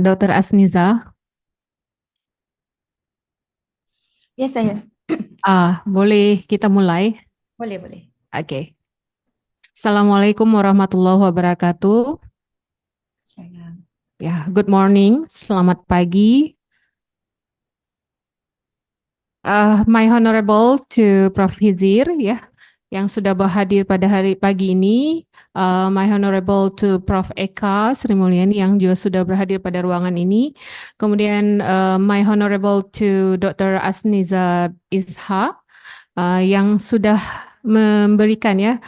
Dr. Asniza, Ya, saya. boleh kita mulai? Boleh, boleh. Oke. Assalamualaikum warahmatullahi wabarakatuh. Saya. Ya, good morning, selamat pagi. My honorable to Prof. Hizir, ya, yang sudah berhadir pada hari pagi ini. My honorable to Prof. Eka Sri Mulyani yang juga sudah berhadir pada ruangan ini. Kemudian my honorable to Dr. Asniza Isha, yang sudah memberikan ya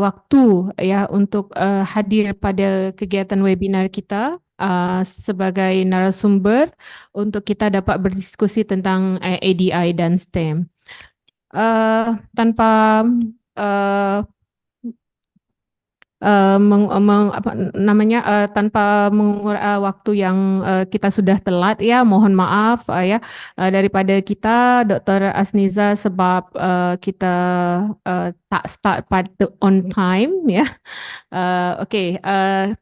waktu ya untuk hadir pada kegiatan webinar kita sebagai narasumber untuk kita dapat berdiskusi tentang EDI dan STEM. Tanpa uh, tanpa mengukur waktu yang kita sudah telat ya, mohon maaf ya daripada kita Dr. Asniza sebab kita tak start pada on time ya.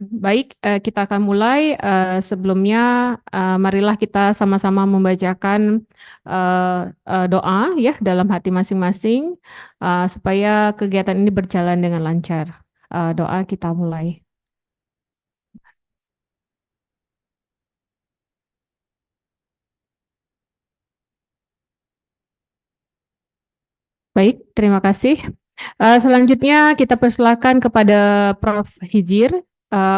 Baik, kita akan mulai. Sebelumnya, marilah kita sama-sama membacakan doa ya dalam hati masing-masing supaya kegiatan ini berjalan dengan lancar. Doa kita mulai. Baik, terima kasih. Selanjutnya kita persilakan kepada Prof. Hijir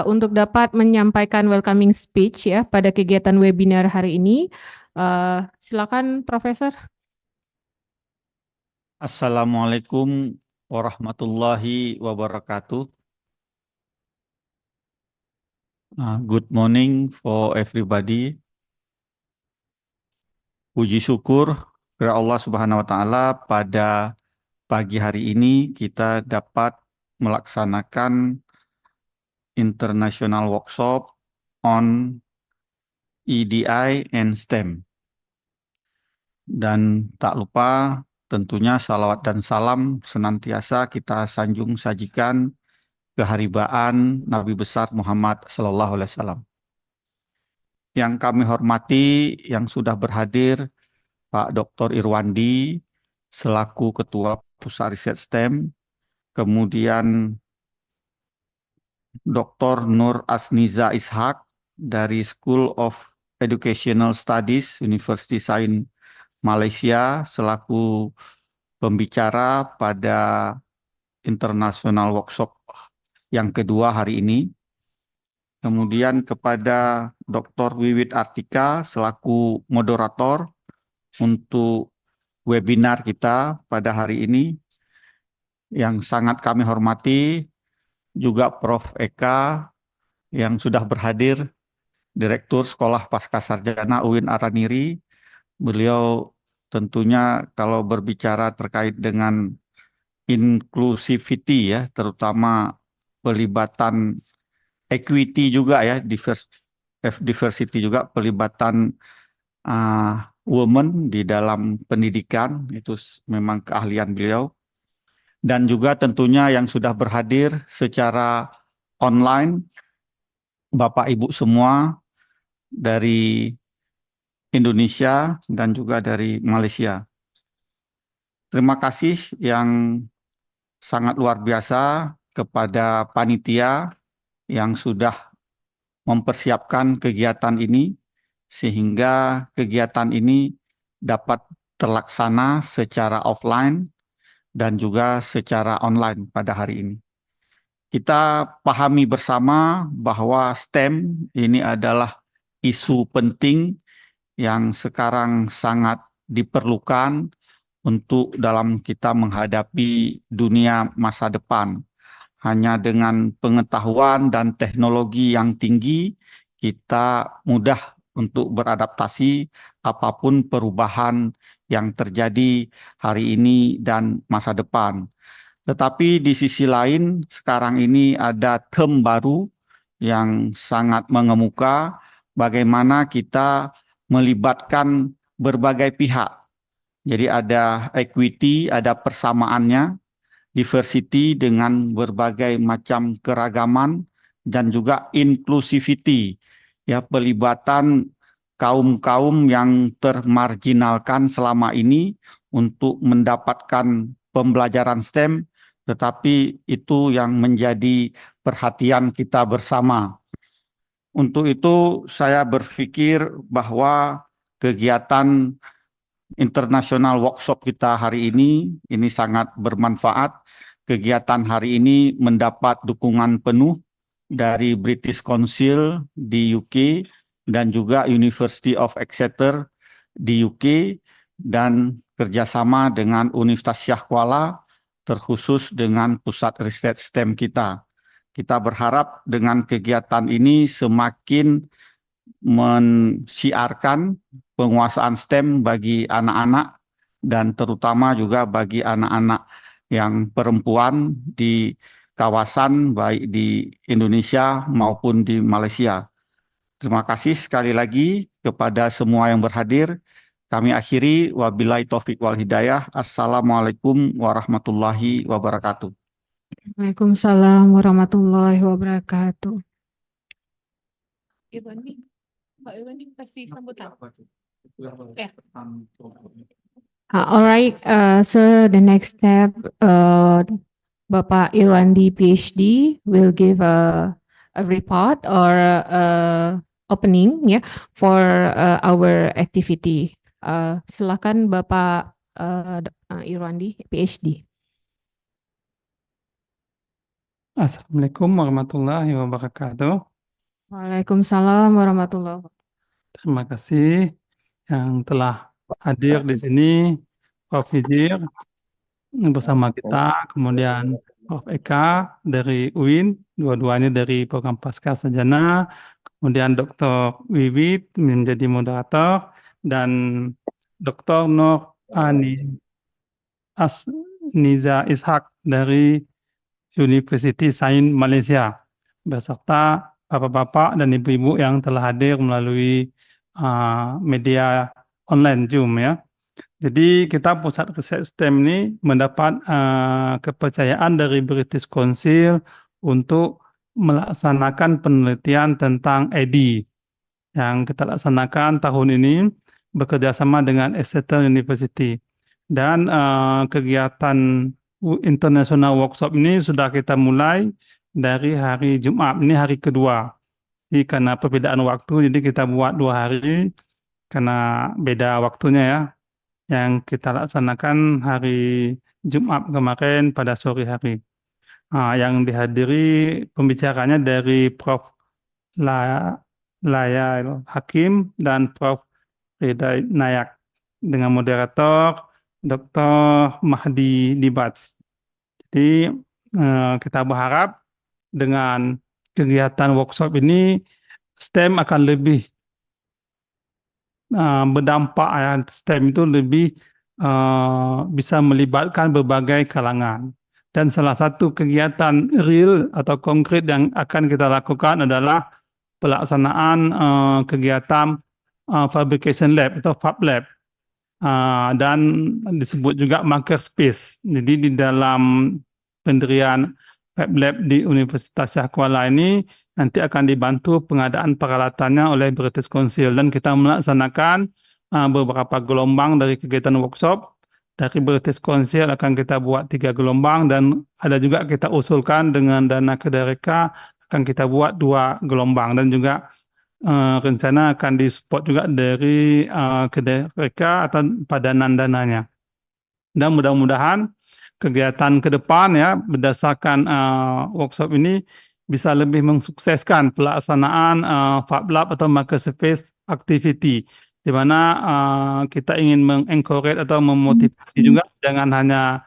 untuk dapat menyampaikan welcoming speech ya pada kegiatan webinar hari ini. Silakan, Profesor. Assalamualaikum warahmatullahi wabarakatuh. Good morning for everybody. Puji syukur kepada Allah Subhanahu wa taala, pada pagi hari ini kita dapat melaksanakan international workshop on EDI and STEM. Dan tak lupa tentunya salawat dan salam senantiasa kita sanjung sajikan keharibaan Nabi besar Muhammad Sallallahu Alaihi Wasallam. Yang kami hormati, yang sudah berhadir, Pak Dr. Irwandi selaku Ketua Pusat Riset STEM, kemudian Dr. Nur Asniza Ishak dari School of Educational Studies Universiti Sains Malaysia selaku pembicara pada International Workshop yang kedua hari ini. Kemudian kepada Dr. Wiwit Artika selaku moderator untuk webinar kita pada hari ini. Yang sangat kami hormati juga Prof. Eka yang sudah berhadir, Direktur Sekolah Pascasarjana UIN Araniri. Beliau tentunya kalau berbicara terkait dengan inclusivity ya, terutama pelibatan equity juga ya, diversity juga, pelibatan women di dalam pendidikan, itu memang keahlian beliau. Dan juga tentunya yang sudah berhadir secara online, Bapak Ibu semua dari Indonesia dan juga dari Malaysia. Terima kasih yang sangat luar biasa kepada panitia yang sudah mempersiapkan kegiatan ini, sehingga kegiatan ini dapat terlaksana secara offline dan juga secara online pada hari ini. Kita pahami bersama bahwa STEM ini adalah isu penting yang sekarang sangat diperlukan untuk dalam kita menghadapi dunia masa depan. Hanya dengan pengetahuan dan teknologi yang tinggi, kita mudah untuk beradaptasi apapun perubahan yang terjadi hari ini dan masa depan. Tetapi di sisi lain, sekarang ini ada term baru yang sangat mengemuka, bagaimana kita melibatkan berbagai pihak. Jadi ada equity, ada persamaannya, diversity dengan berbagai macam keragaman, dan juga inclusivity, ya pelibatan kaum-kaum yang termarginalkan selama ini untuk mendapatkan pembelajaran STEM, tetapi itu yang menjadi perhatian kita bersama. Untuk itu saya berpikir bahwa kegiatan internasional workshop kita hari ini sangat bermanfaat. Kegiatan hari ini mendapat dukungan penuh dari British Council di UK dan juga University of Exeter di UK dan kerjasama dengan Universitas Syiah Kuala terkhusus dengan pusat riset STEM kita. Kita berharap dengan kegiatan ini semakin mensiarkan penguasaan STEM bagi anak-anak dan terutama juga bagi anak-anak yang perempuan di kawasan baik di Indonesia maupun di Malaysia. Terima kasih sekali lagi kepada semua yang berhadir. Kami akhiri wabillahi taufik wal hidayah. Assalamualaikum warahmatullahi wabarakatuh. Waalaikumsalam warahmatullahi wabarakatuh. Irwandi, Mbak Irwandi kasih sambutan. Ya. Alright, so the next step, Bapak Irwandi PhD will give a report or opening ya for our activity. Silakan Bapak Irwandi PhD. Assalamualaikum warahmatullahi wabarakatuh. Waalaikumsalam warahmatullahi wabarakatuh. Terima kasih yang telah hadir di sini, Prof. Hijir bersama kita, kemudian Prof. Eka dari UIN, dua-duanya dari program Pasca Sarjana, kemudian Dr. Wiwit menjadi moderator, dan Dr. Nur Asniza Ishak dari Universiti Sains Malaysia, beserta bapak-bapak dan ibu-ibu yang telah hadir melalui media online Zoom ya. Jadi kita pusat riset STEM ini mendapat kepercayaan dari British Council untuk melaksanakan penelitian tentang EDI yang kita laksanakan tahun ini bekerjasama dengan Exeter University, dan kegiatan International Workshop ini sudah kita mulai dari hari Jumat, ini hari kedua. Jadi karena perbedaan waktu, jadi kita buat 2 hari karena beda waktunya ya. Yang kita laksanakan hari Jumat kemarin pada sore hari. Yang dihadiri pembicaranya dari Prof. Laya Hakim dan Prof. Rida Nayak dengan moderator Dr. Mahdi Dibats. Jadi kita berharap dengan kegiatan workshop ini STEM akan lebih berdampak ya. STEM itu lebih bisa melibatkan berbagai kalangan. Dan salah satu kegiatan real atau konkret yang akan kita lakukan adalah pelaksanaan kegiatan fabrication lab atau Fab Lab. Dan disebut juga makerspace. Jadi di dalam pendirian Fab Lab di Universitas Syiah Kuala ini nanti akan dibantu pengadaan peralatannya oleh British Council, dan kita melaksanakan beberapa gelombang dari kegiatan workshop. Dari British Council akan kita buat 3 gelombang, dan ada juga kita usulkan dengan dana Kedareka akan kita buat 2 gelombang, dan juga rencana akan disupport juga dari Kedareka atau padanan dananya. Dan mudah-mudahan kegiatan ke depan ya berdasarkan workshop ini bisa lebih mensukseskan pelaksanaan Fab Lab atau Makerspace Activity, di mana kita ingin mengencourage atau memotivasi juga jangan hanya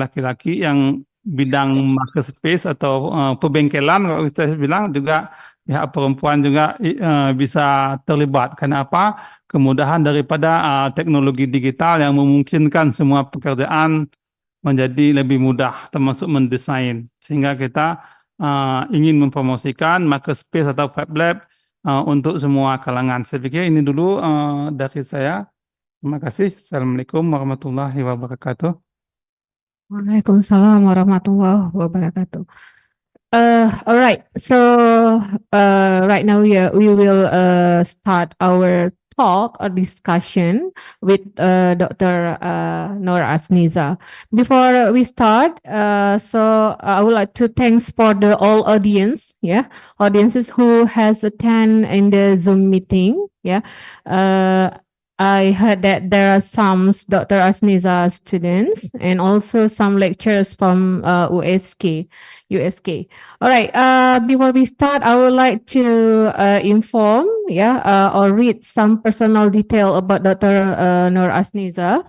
laki-laki yang bidang makerspace atau perbengkelan, kalau kita bilang, juga pihak perempuan juga bisa terlibat. Karena apa? Kemudahan daripada teknologi digital yang memungkinkan semua pekerjaan menjadi lebih mudah, termasuk mendesain. Sehingga kita ingin mempromosikan makerspace atau Fab Lab untuk semua kalangan. Saya pikir ini dulu dari saya. Terima kasih. Assalamualaikum warahmatullahi wabarakatuh. Waalaikumsalam warahmatullahi wabarakatuh. All right. So right now we will start our talk or discussion with Dr. Noor Asniza. Before we start, so I would like to thanks for the all audience, audiences who has attend in the Zoom meeting, I heard that there are some Dr. Asniza students and also some lecturers from USK. All right. Before we start, I would like to inform, or read some personal detail about Dr. Noor Asniza.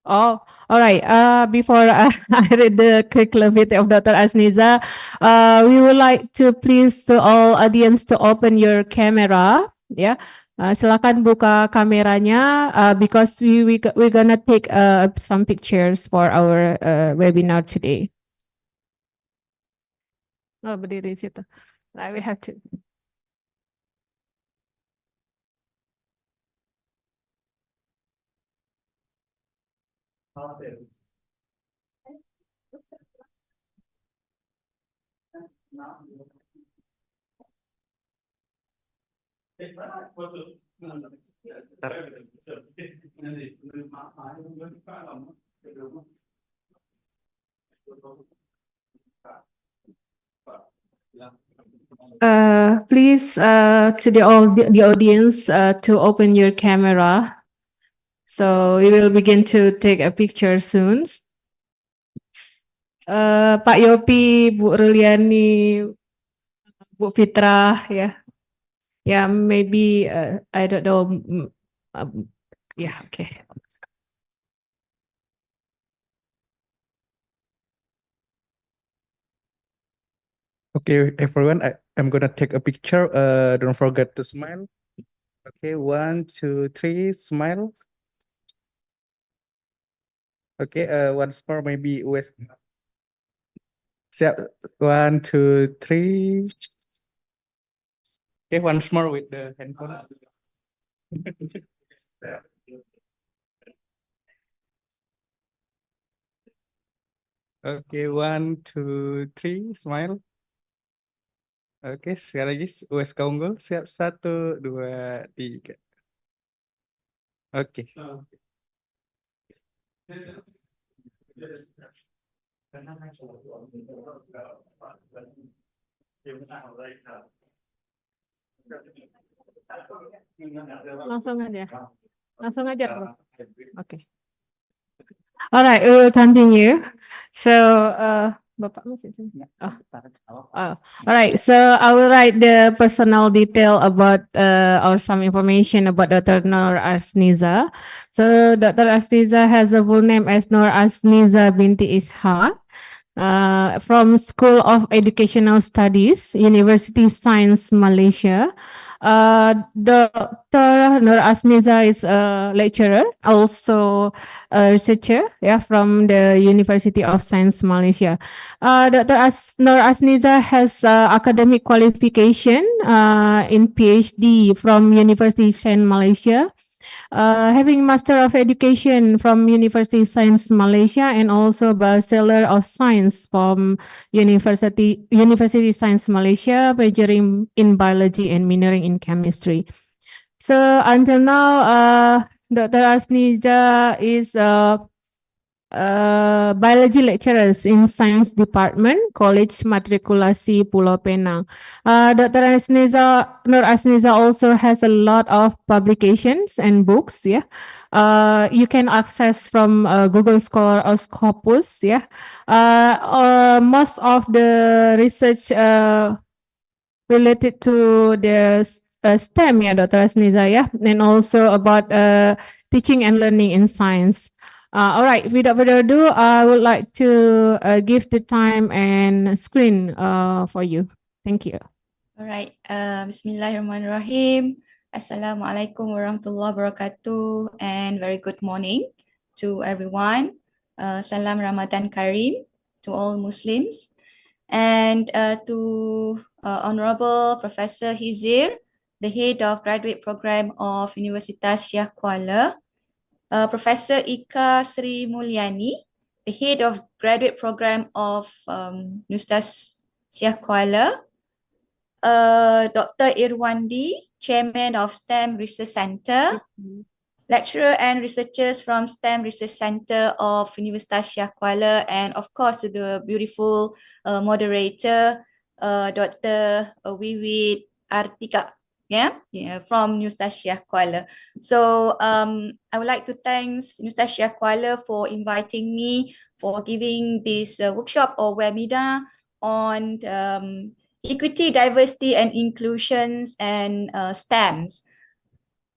Oh, all right. Before I read the curriculum vitae of Dr. Asniza, we would like to please to all audience to open your camera. Silakan buka kameranya because we're gonna take some pictures for our webinar today. Oh, berdiri situ. Right, we have to. Please, to the audience, to open your camera. So we will begin to take a picture soon. Pak Yopi, Bu Ruliani, Bu Fitra, maybe I don't know. Okay. Okay, everyone, I'm gonna take a picture. Don't forget to smile. Okay, 1, 2, 3, smile. Okay, once more, maybe West. Siap. 1, 2, 3. Okay, once more with the handphone. Okay, 1, 2, 3, smile. Oke, sekali lagi US Unggul, siap 1, 2, 3. Oke. Langsung aja, Bro. Okay. All right, we will continue. So, Bapak masih sini? Oh. All right, so I will write the personal detail about or some information about Dr. Noor Asniza. So, Dr. Asniza has a full name as Noor Asniza binti Ishaq. From School of Educational Studies, University Sains, Malaysia. Dr. Noor Asniza is a lecturer, also a researcher, from the University of Sains, Malaysia. Dr. Noor Asniza has academic qualification in PhD from University Sains, Malaysia. Having Master of Education from University Science Malaysia and also Bachelor of Science from University Science Malaysia, majoring in biology and minoring in chemistry. So until now, Dr. Asniza is biology lecturers in Science Department, College Matrikulasi Pulau Penang. Dr. Noor Asniza also has a lot of publications and books, you can access from Google Scholar or Scopus, or most of the research related to the STEM, Dr. Asniza, and also about teaching and learning in science. All right, without further ado, I would like to give the time and screen for you. Thank you. All right. Bismillahirrahmanirrahim. Assalamualaikum warahmatullahi wabarakatuh, and very good morning to everyone. Salam Ramadan Kareem to all Muslims, and to Honorable Professor Hizir, the head of graduate program of Universitas Syiah Kuala. Professor Ika Sri Mulyani, the head of graduate program of Universitas Syiah Kuala, Dr. Irwandi, Chairman of STEM Research Center, lecturer and researchers from STEM Research Center of Universitas Syiah Kuala, and of course to the beautiful moderator, Dr. Wiwit Artika, from Universitas Syiah Kuala. So I would like to thank Universitas Syiah Kuala for inviting me, for giving this workshop or webinar on equity, diversity and inclusions and STEMs.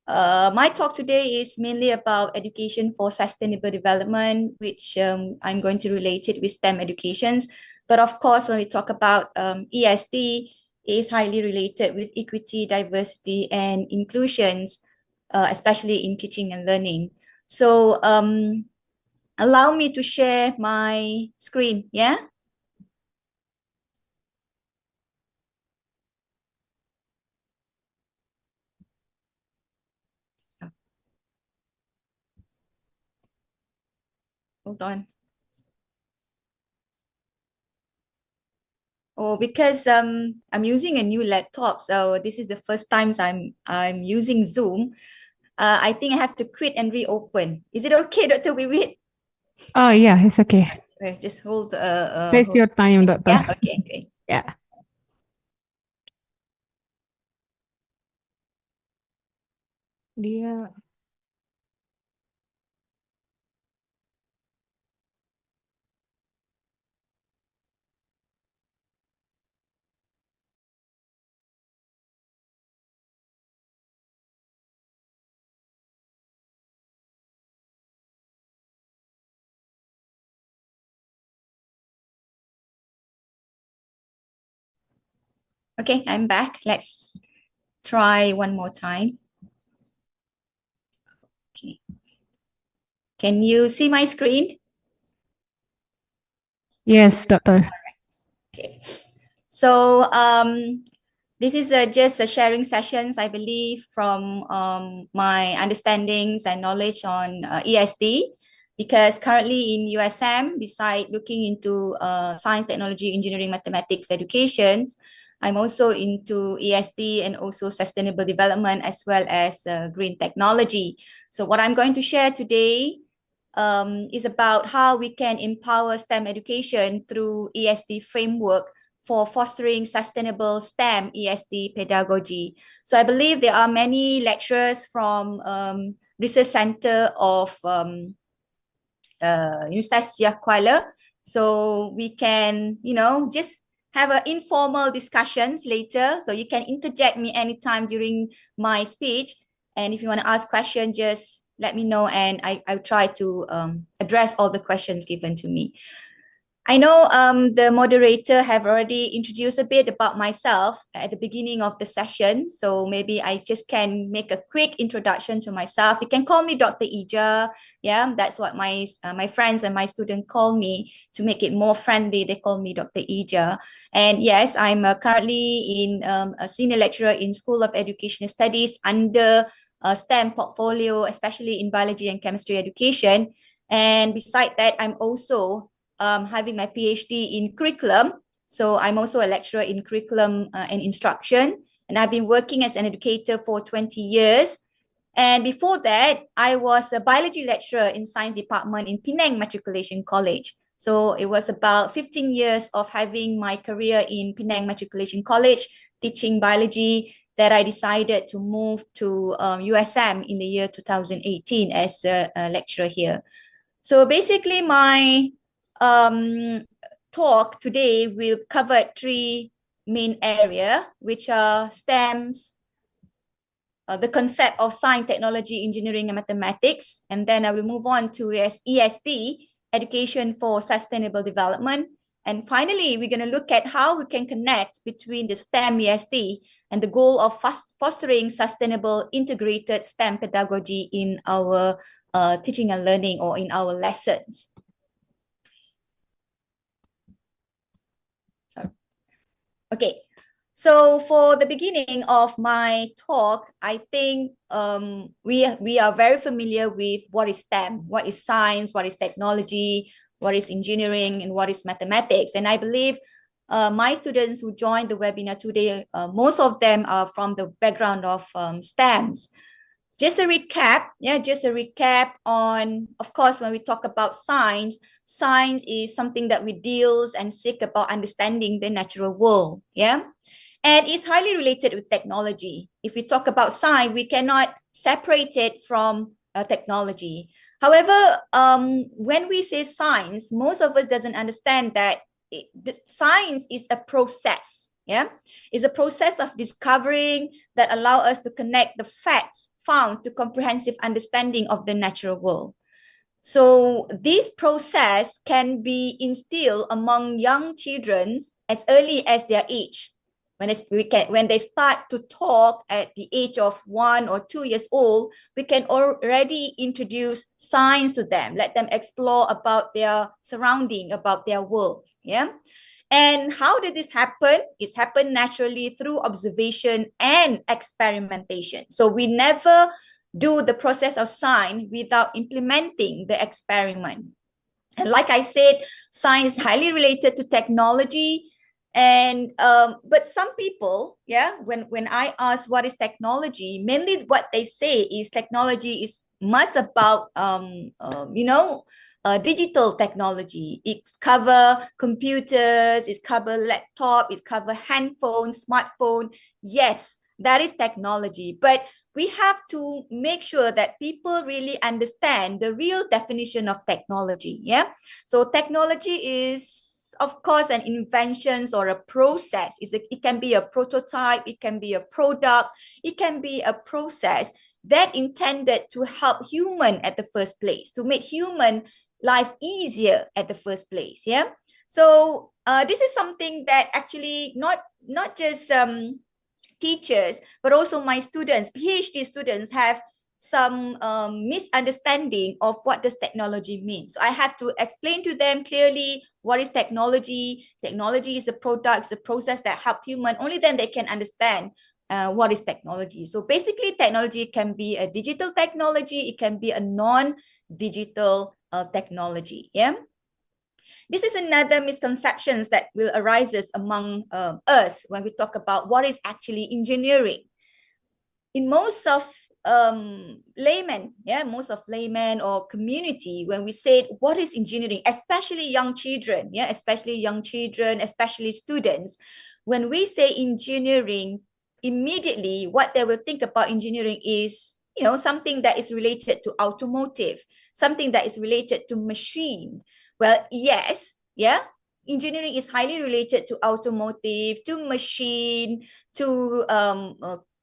My talk today is mainly about education for sustainable development, which I'm going to relate it with STEM educations. But of course, when we talk about ESD, it is highly related with equity, diversity, and inclusions, especially in teaching and learning. So allow me to share my screen, yeah? Hold on. Oh, because I'm using a new laptop, so this is the first time I'm using Zoom. I think I have to quit and reopen. Is it okay, Dr. Wiwit? Oh, yeah, it's okay. Okay, just hold. Take Hold. your time, Doctor. Yeah. Okay. Okay. Yeah. Dia Okay, I'm back. Let's try one more time. Okay. Can you see my screen? Yes, Doctor. Okay. So this is just a sharing sessions, I believe, from my understandings and knowledge on ESD, because currently in USM, beside looking into science, technology, engineering, mathematics, educations, I'm also into ESD and also sustainable development as well as green technology. So what I'm going to share today is about how we can empower STEM education through ESD framework for fostering sustainable STEM ESD pedagogy. So I believe there are many lecturers from Research Center of Universitas Syiah Kuala. So we can, just have an informal discussions later. So you can interject me anytime during my speech. And if you want to ask questions, just let me know and I'll try to address all the questions given to me. I know the moderator have already introduced a bit about myself at the beginning of the session. So maybe I just can make a quick introduction to myself. You can call me Dr. Ija. Yeah, that's what my friends and my students call me. To make it more friendly, they call me Dr. Ija. And yes, I'm currently in a senior lecturer in School of Educational Studies under STEM portfolio, especially in biology and chemistry education. And beside that, I'm also having my PhD in curriculum. So I'm also a lecturer in curriculum and instruction. And I've been working as an educator for 20 years. And before that, I was a biology lecturer in science department in Penang Matriculation College. So it was about 15 years of having my career in Penang Matriculation College, teaching biology, that I decided to move to USM in the year 2018 as a lecturer here. So basically my talk today will cover three main areas, which are STEMs, the concept of science, technology, engineering, and mathematics. And then I will move on to ESD, education for sustainable development. And finally, we're going to look at how we can connect between the STEM ESD and the goal of fostering sustainable integrated STEM pedagogy in our teaching and learning or in our lessons. Sorry. Okay, so for the beginning of my talk, I think we are very familiar with what is STEM, what is science, what is technology, what is engineering, and what is mathematics. And I believe my students who joined the webinar today, most of them are from the background of STEMs. Just a recap on, of course, when we talk about science, science is something that we deals and seek about understanding the natural world, yeah? And it's highly related with technology. If we talk about science, we cannot separate it from technology. However, when we say science, most of us doesn't understand that science is a process, yeah? It's a process of discovering that allow us to connect the facts found to comprehensive understanding of the natural world. So this process can be instilled among young children as early as their age. When they start to talk at the age of 1 or 2 years old, we can already introduce science to them, let them explore about their surrounding, about their world. Yeah. And how did this happen? It happened naturally through observation and experimentation. So we never do the process of science without implementing the experiment. And like I said, science is highly related to technology. And but some people, yeah, when I ask what is technology, mainly what they say is technology is much about digital technology. It cover computers, it cover laptop, it cover handphone, smartphone. Yes, that is technology, but we have to make sure that people really understand the real definition of technology. Yeah, so technology is, of course, an invention or a process. It can be a prototype, it can be a product, it can be a process that intended to help human at the first place, to make human life easier at the first place. Yeah. So this is something that actually not just teachers, but also my students, PhD students, have some misunderstanding of what does technology mean. So I have to explain to them clearly what is technology. Technology is a product, it's a process that help human. Only then they can understand what is technology. So basically, technology can be a digital technology, it can be a non-digital technology. Yeah. This is another misconceptions that will arises among us when we talk about what is actually engineering. In most of laymen, most of laymen or community, when we say what is engineering, especially young children, especially students, when we say engineering, immediately what they will think about engineering is, something that is related to automotive, something that is related to machine. Well, yes, engineering is highly related to automotive, to machine, to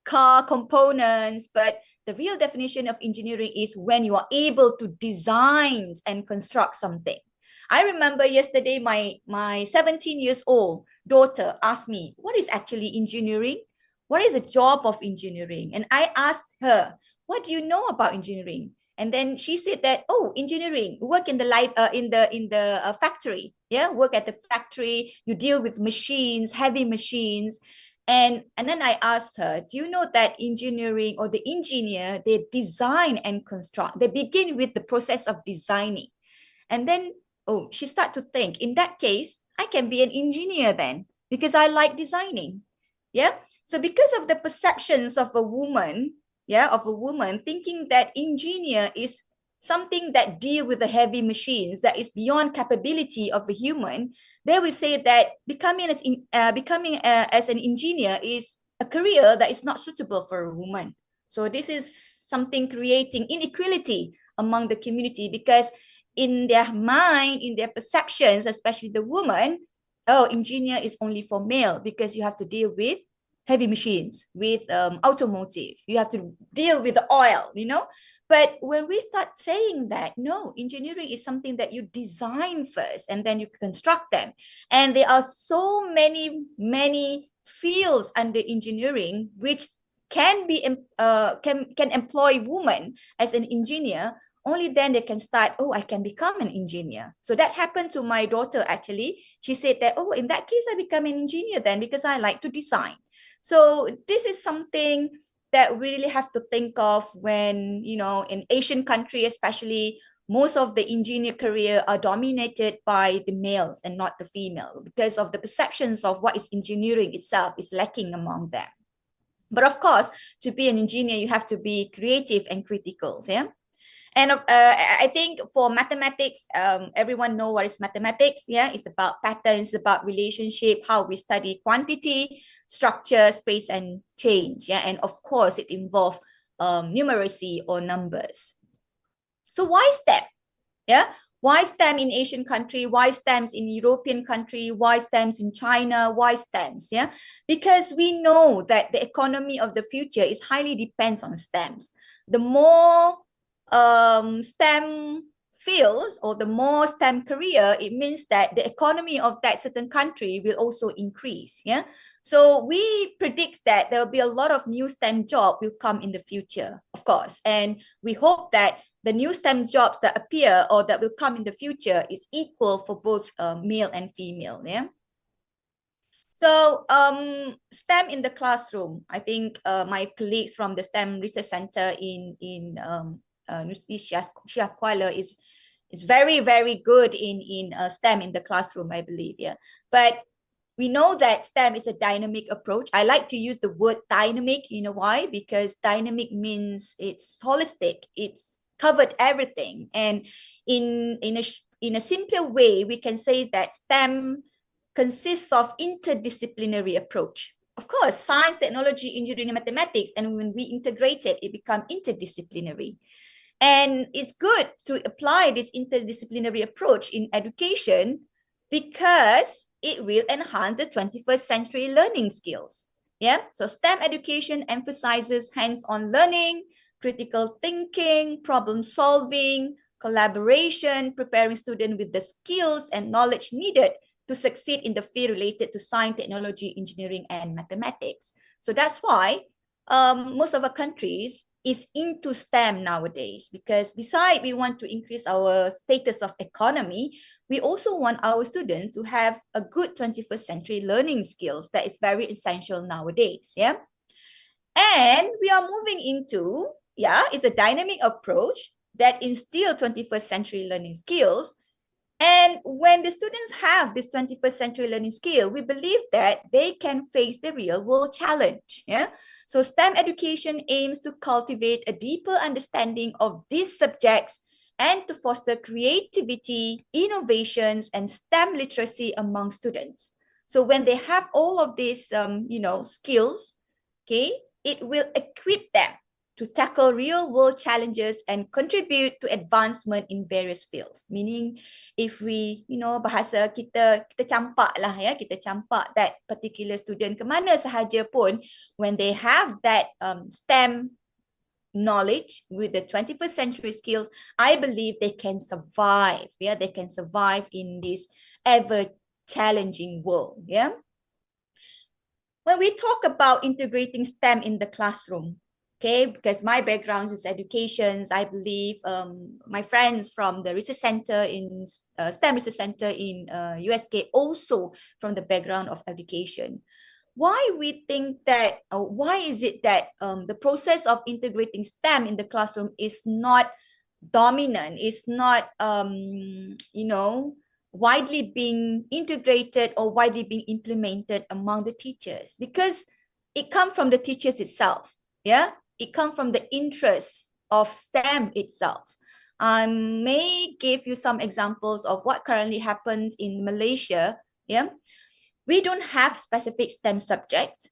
car components, but the real definition of engineering is when you are able to design and construct something. I remember yesterday my 17 years old daughter asked me, what is actually engineering? What is the job of engineering? And I asked her, what do you know about engineering? And then she said that, engineering, work in the factory, work at the factory, you deal with machines, heavy machines. And then I asked her, do you know that engineering or the engineer, they design and construct, they begin with the process of designing. And then, she started to think, in that case, I can be an engineer then, because I like designing. Yeah. So because of the perceptions of a woman, thinking that engineer is something that deal with the heavy machines, that is beyond capability of a human, they will say that becoming as an engineer is a career that is not suitable for a woman. So this is something creating inequality among the community, because in their mind, in their perceptions, especially the woman, engineer is only for male, because you have to deal with heavy machines, with automotive, you have to deal with the oil, But when we start saying that, no, engineering is something that you design first and then you construct them. And there are so many fields under engineering which can employ women as an engineer. Only then they can start, I can become an engineer. So that happened to my daughter actually. She said that, in that case, I become an engineer then, because I like to design. So this is something that we really have to think of when, in Asian country, especially most of the engineer career are dominated by the males and not the female, because of the perceptions of what is engineering itself is lacking among them. But of course, to be an engineer, you have to be creative and critical. Yeah. And I think for mathematics, everyone know what is mathematics. Yeah, it's about patterns, about relationship, how we study quantity, structure, space, and change. Yeah, and of course, it involves numeracy or numbers. So why STEM? Yeah, why STEM in Asian country? Why STEMs in European country? Why STEMs in China? Why STEMs? Yeah, because we know that the economy of the future is highly depends on STEMs. The more STEM fields or the more STEM career, it means that the economy of that certain country will also increase. Yeah, so we predict that there will be a lot of new STEM job will come in the future, of course, and we hope that the new STEM jobs that appear or that will come in the future is equal for both male and female. Yeah. So STEM in the classroom, I think my colleagues from the STEM Research Center in Universiti Syiah Kuala is very, very good in STEM in the classroom, I believe. Yeah. But we know that STEM is a dynamic approach. I like to use the word dynamic. You know why? Because dynamic means it's holistic. It's covered everything. And in a simpler way, we can say that STEM consists of interdisciplinary approach. Of course, science, technology, engineering, and mathematics, and when we integrate it, it becomes interdisciplinary. And it's good to apply this interdisciplinary approach in education because it will enhance the 21st century learning skills. Yeah, so STEM education emphasizes hands-on learning, critical thinking, problem solving, collaboration, preparing students with the skills and knowledge needed to succeed in the field related to science, technology, engineering, and mathematics. So that's why most of our countries is into STEM nowadays, because besides we want to increase our status of economy, we also want our students to have a good 21st century learning skills that is very essential nowadays. Yeah. And we are moving into, it's a dynamic approach that instill 21st century learning skills. And when the students have this 21st century learning skill, we believe that they can face the real world challenge. Yeah. So STEM education aims to cultivate a deeper understanding of these subjects and to foster creativity, innovations, and STEM literacy among students. So when they have all of these, skills, okay, it will equip them to tackle real-world challenges and contribute to advancement in various fields. Meaning, if we, bahasa kita campak lah ya, kita campak that particular student ke mana sahaja pun, when they have that STEM knowledge with the 21st century skills, I believe they can survive. Yeah, they can survive in this ever challenging world. Yeah. When we talk about integrating STEM in the classroom, okay, because my background is education, I believe my friends from the research center in STEM research center in USK also from the background of education. Why we think that, why is it that the process of integrating STEM in the classroom is not dominant, is not, widely being integrated or widely being implemented among the teachers? Because it comes from the teachers itself. Yeah, it comes from the interest of STEM itself. I may give you some examples of what currently happens in Malaysia. Yeah, we don't have specific STEM subjects,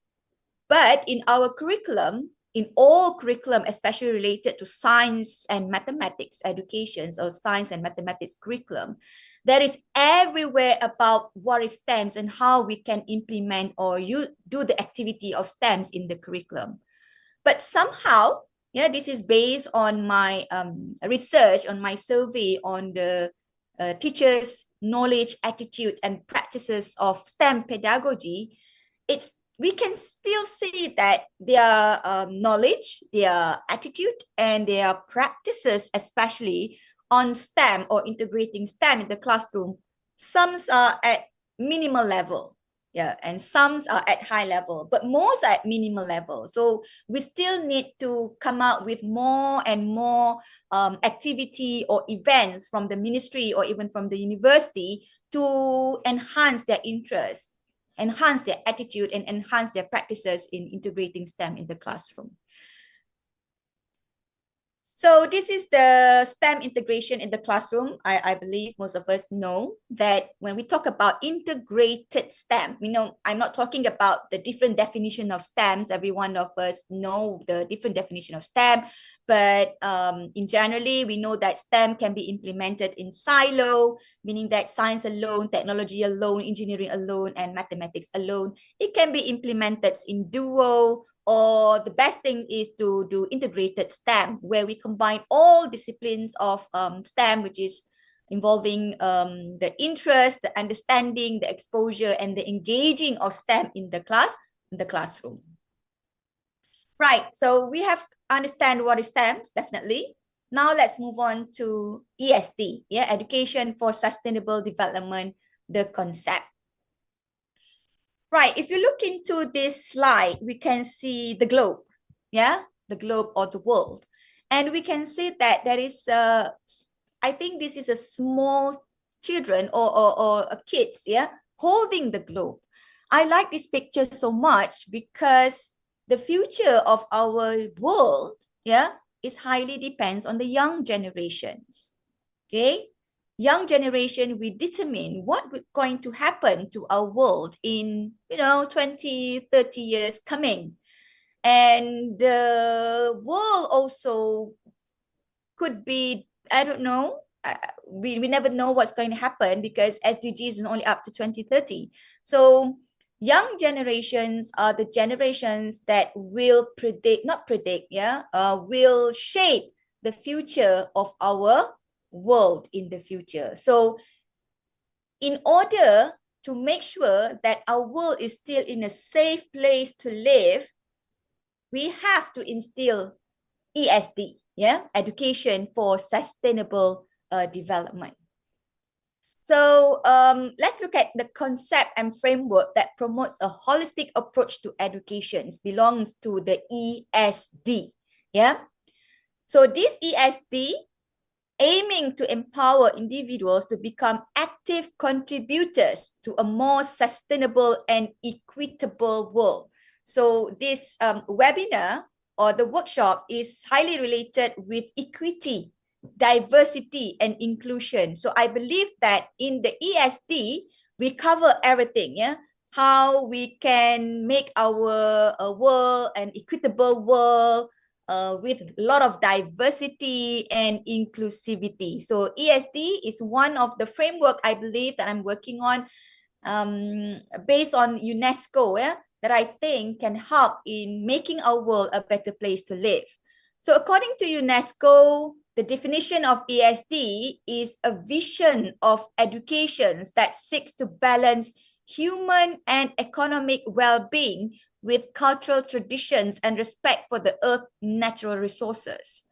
but in our curriculum, in all curriculum, especially related to science and mathematics educations or science and mathematics curriculum, there is everywhere about what is STEMs and how we can implement or do the activity of STEMs in the curriculum. But somehow, yeah, this is based on my research, on my survey on the teachers' knowledge, attitude, and practices of STEM pedagogy. We can still see that their knowledge, their attitude, and their practices, especially on STEM or integrating STEM in the classroom, some are at minimal level. Yeah, and some are at high level, but most are at minimal level. So we still need to come out with more and more activity or events from the ministry or even from the university to enhance their interest, enhance their attitude, and enhance their practices in integrating STEM in the classroom. So this is the STEM integration in the classroom. I believe most of us know that when we talk about integrated STEM, I'm not talking about the different definition of STEMs. Every one of us know the different definition of STEM, but in generally, we know that STEM can be implemented in silo, meaning that science alone, technology alone, engineering alone, and mathematics alone. It can be implemented in duo, or the best thing is to do integrated STEM, where we combine all disciplines of STEM, which is involving the interest, the understanding, the exposure, and the engaging of STEM in the classroom. Right, so we have understand what is STEM, definitely. Now let's move on to ESD, Education for Sustainable Development, the concept. Right, if you look into this slide, we can see the globe, the globe or the world. And we can see that there is, I think this is a small children or kids, holding the globe. I like this picture so much because the future of our world, is highly depends on the young generations, okay? Young generation, we determine what is going to happen to our world in, 20, 30 years coming. And the world also could be, I don't know, we never know what's going to happen because SDGs is only up to 2030. So young generations are the generations that will will shape the future of our world in the future. So in order to make sure that our world is still in a safe place to live, we have to instill ESD, Education for Sustainable Development. So let's look at the concept and framework that promotes a holistic approach to education. Belongs to the ESD, So this ESD aiming to empower individuals to become active contributors to a more sustainable and equitable world. So this webinar or the workshop is highly related with equity, diversity, and inclusion. So I believe that in the ESD, we cover everything, how we can make our world an equitable world, with a lot of diversity and inclusivity. So ESD is one of the framework I believe that I'm working on based on UNESCO, that I think can help in making our world a better place to live. So according to UNESCO, the definition of ESD is a vision of education that seeks to balance human and economic well-being with cultural traditions and respect for the earth's natural resources.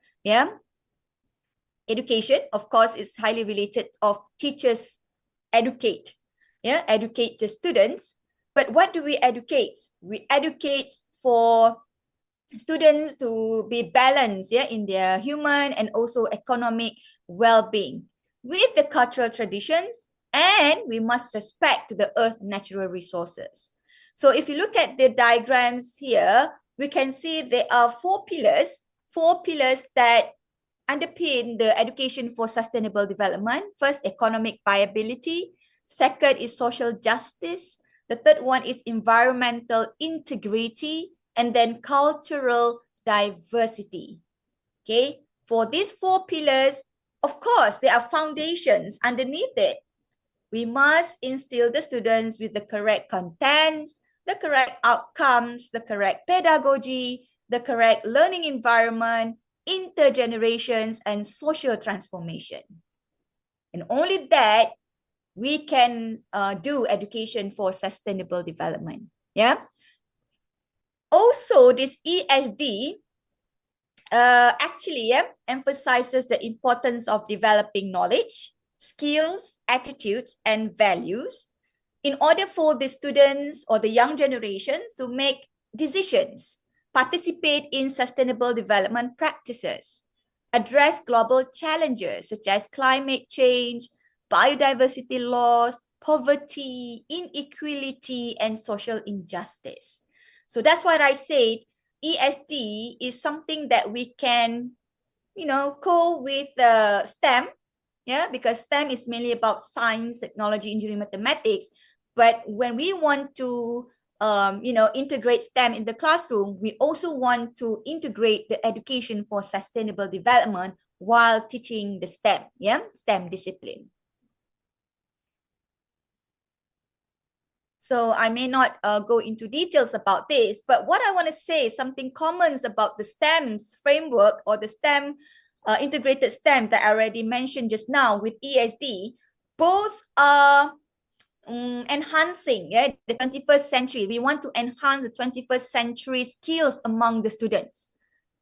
Education, of course, is highly related of teachers educate, educate the students. But what do we educate? We educate for students to be balanced, in their human and also economic well-being with the cultural traditions, and we must respect the earth's natural resources. So if you look at the diagrams here, we can see there are four pillars that underpin the education for sustainable development. First, economic viability. Second is social justice. The third one is environmental integrity, and then cultural diversity. Okay, for these four pillars, of course, there are foundations underneath it. We must instill the students with the correct contents, the correct outcomes, the correct pedagogy, the correct learning environment, intergenerations, and social transformation. And only that we can do education for sustainable development. Also, this ESD actually emphasizes the importance of developing knowledge, skills, attitudes, and values in order for the students or the young generations to make decisions, participate in sustainable development practices, address global challenges such as climate change, biodiversity loss, poverty, inequality, and social injustice. So that's why I said ESD is something that we can, go with STEM, because STEM is mainly about science, technology, engineering, mathematics. But when we want to, integrate STEM in the classroom, we also want to integrate the education for sustainable development while teaching the STEM, STEM discipline. So I may not go into details about this, but what I want to say is something common about the STEM's framework or the STEM integrated STEM that I already mentioned just now with ESD. Both are enhancing the 21st century. We want to enhance the 21st century skills among the students.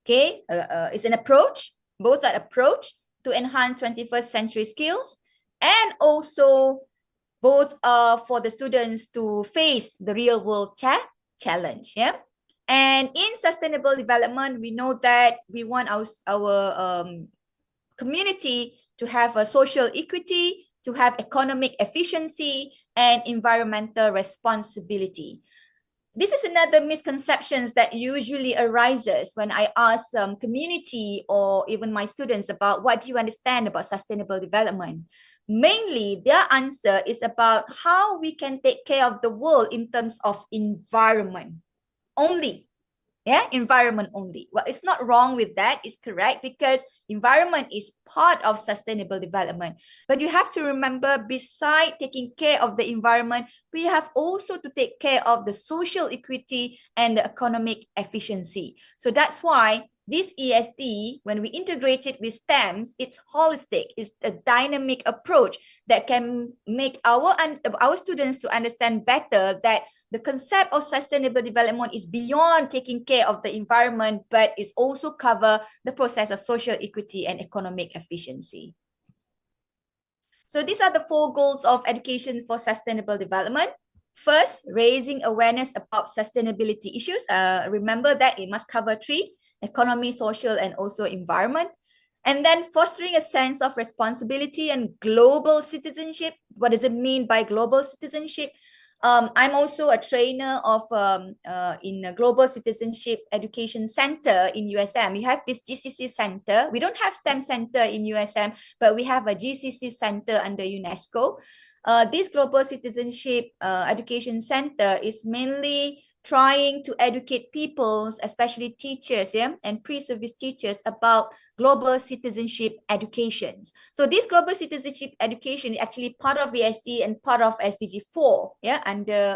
Okay, it's an approach. Both are approach to enhance 21st century skills, and also both are for the students to face the real world challenge. And in sustainable development, we know that we want our community to have a social equity, to have economic efficiency, and environmental responsibility. This is another misconception that usually arises when I ask community or even my students about what do you understand about sustainable development. Mainly, their answer is about how we can take care of the world in terms of environment only. Environment only. Well, it's not wrong with that. It's correct because environment is part of sustainable development. But you have to remember, beside taking care of the environment, we have also to take care of the social equity and the economic efficiency. So that's why this ESD, when we integrate it with STEMs, it's holistic. It's a dynamic approach that can make our students to understand better that the concept of sustainable development is beyond taking care of the environment, but is also cover the process of social equity and economic efficiency. So these are the 4 goals of education for sustainable development. First, raising awareness about sustainability issues. Remember that it must cover 3: economy, social, and also environment. And then fostering a sense of responsibility and global citizenship. What does it mean by global citizenship? I'm also a trainer of in a Global Citizenship Education Center in USM. We have this GCC Center. We don't have STEM Center in USM, but we have a GCC Center under UNESCO. This Global Citizenship Education Center is mainly trying to educate people, especially teachers, and pre-service teachers about global citizenship educations. So this global citizenship education is actually part of ESD and part of SDG 4, under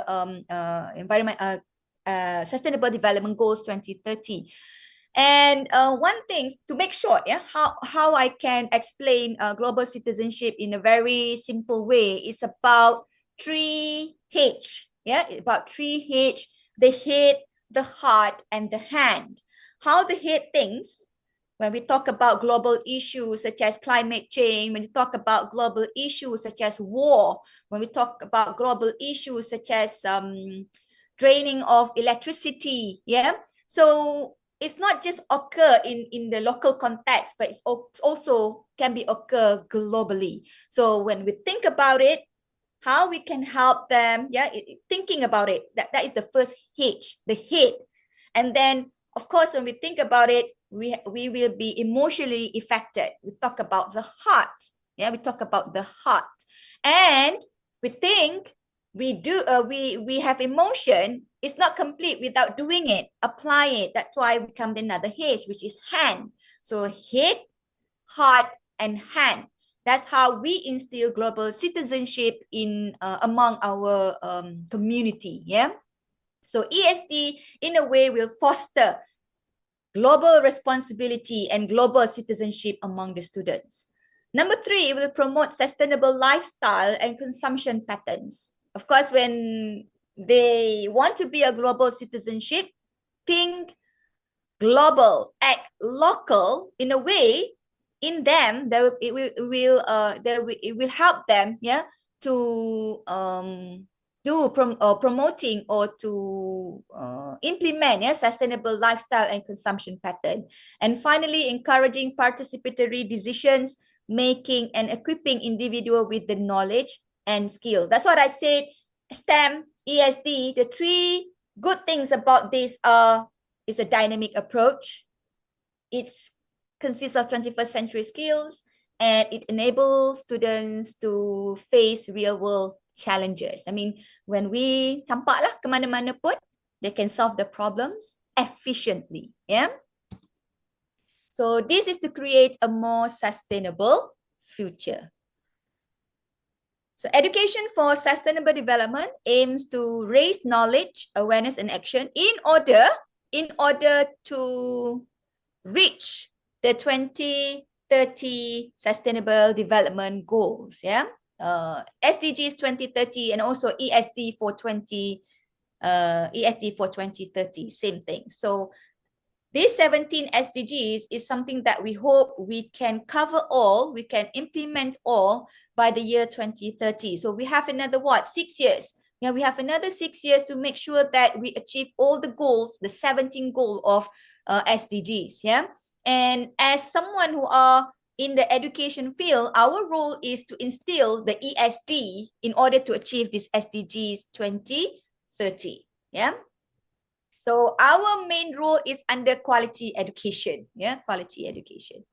Sustainable Development Goals 2030. And one thing to make short, how I can explain global citizenship in a very simple way is about 3H, about 3H. The head, the heart, and the hand. How the head thinks when we talk about global issues such as climate change, when we talk about global issues such as war, when we talk about global issues such as draining of electricity, So it's not just occur in the local context, but it's also can be occur globally. So when we think about it, how we can help them, thinking about it, that is the first H, the head. And then, of course, when we think about it, we will be emotionally affected. We talk about the heart, we talk about the heart. And we think, we have emotion, it's not complete without doing it, apply it. That's why we come to another H, which is hand. So head, heart, and hand. That's how we instill global citizenship in among our community. So ESD, in a way, will foster global responsibility and global citizenship among the students. Number 3, it will promote sustainable lifestyle and consumption patterns. Of course, when they want to be a global citizenship, think global, act local. In a way, in them, it will help them, to promoting or to implement sustainable lifestyle and consumption pattern. And finally, encouraging participatory decisions making and equipping individual with the knowledge and skill. That's what I said. STEM, ESD, the three good things about this are, it's a dynamic approach. It consists of 21st century skills, and it enables students to face real world challenges. I mean, when we campak lah ke mana-mana pun, they can solve the problems efficiently. Yeah. So this is to create a more sustainable future. So education for sustainable development aims to raise knowledge, awareness, and action in order to reach the 2030 Sustainable Development Goals. Yeah, SDGs 2030 and also ESD for 2030, same thing. So these 17 SDGs is something that we hope we can cover all, we can implement all by the year 2030. So we have another 6 years. Yeah, we have another 6 years to make sure that we achieve all the goals, the 17 goals of SDGs. Yeah, and as someone who are in the education field, our role is to instill the ESD in order to achieve this SDGs 2030. Yeah. So our main role is under quality education. Yeah, quality education.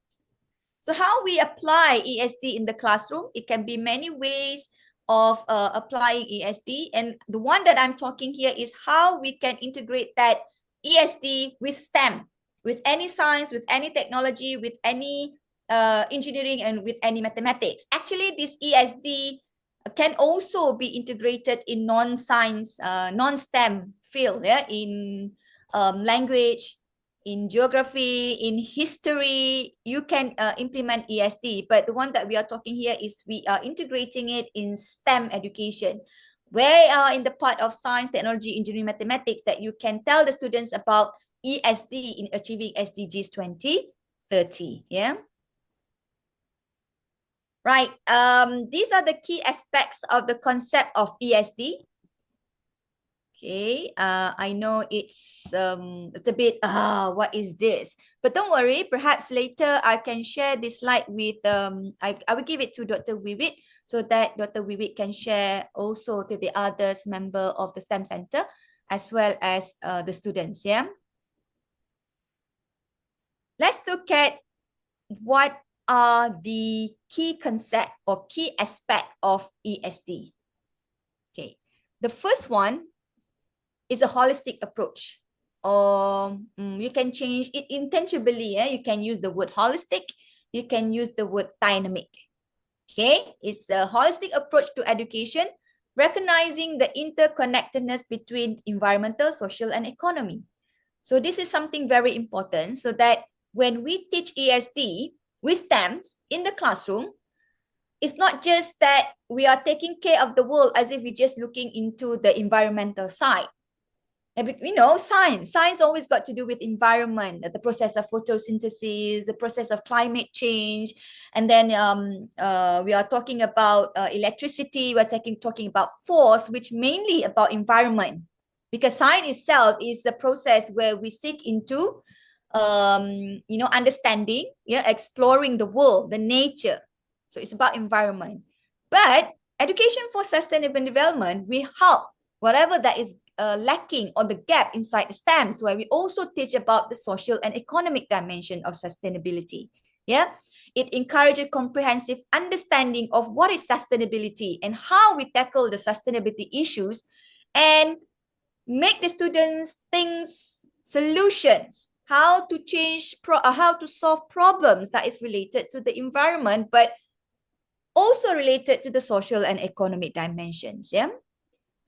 So how we apply ESD in the classroom, it can be many ways of applying ESD. And the one that I'm talking here is how we can integrate that ESD with STEM, with any science, with any technology, with any engineering, and with any mathematics. Actually, this ESD can also be integrated in non-science, non-STEM field, yeah, in language, in geography, in history. You can implement ESD, but the one that we are talking here is we are integrating it in STEM education, where in the part of science, technology, engineering, mathematics, that you can tell the students about ESD in achieving SDGs 2030. Yeah. Right. These are the key aspects of the concept of ESD. Okay. I know it's a bit what is this? But don't worry. Perhaps later I can share this slide with I will give it to Dr. Wiwit so that Dr. Wiwit can share also to the others member of the STEM Center as well as the students. Yeah. Let's look at what are the key concept or key aspect of ESD. Okay, the first one is a holistic approach, or you can change it interchangeably. You can use the word holistic, you can use the word dynamic. Okay, it's a holistic approach to education, recognizing the interconnectedness between environmental, social, and economy. So this is something very important, so that when we teach ESD with STEMs in the classroom, it's not just that we are taking care of the world as if we're just looking into the environmental side. We know science always got to do with environment, the process of photosynthesis, the process of climate change. And then we are talking about electricity, we're talking about force, which mainly about environment. Because science itself is a process where we seek into understanding, exploring the world, the nature. So it's about environment. But education for sustainable development, we help whatever that is lacking or the gap inside the STEMs, where we also teach about the social and economic dimension of sustainability. Yeah, it encourages comprehensive understanding of what is sustainability and how we tackle the sustainability issues, and make the students think solutions, how to change, how to solve problems that is related to the environment, but also related to the social and economic dimensions. Yeah.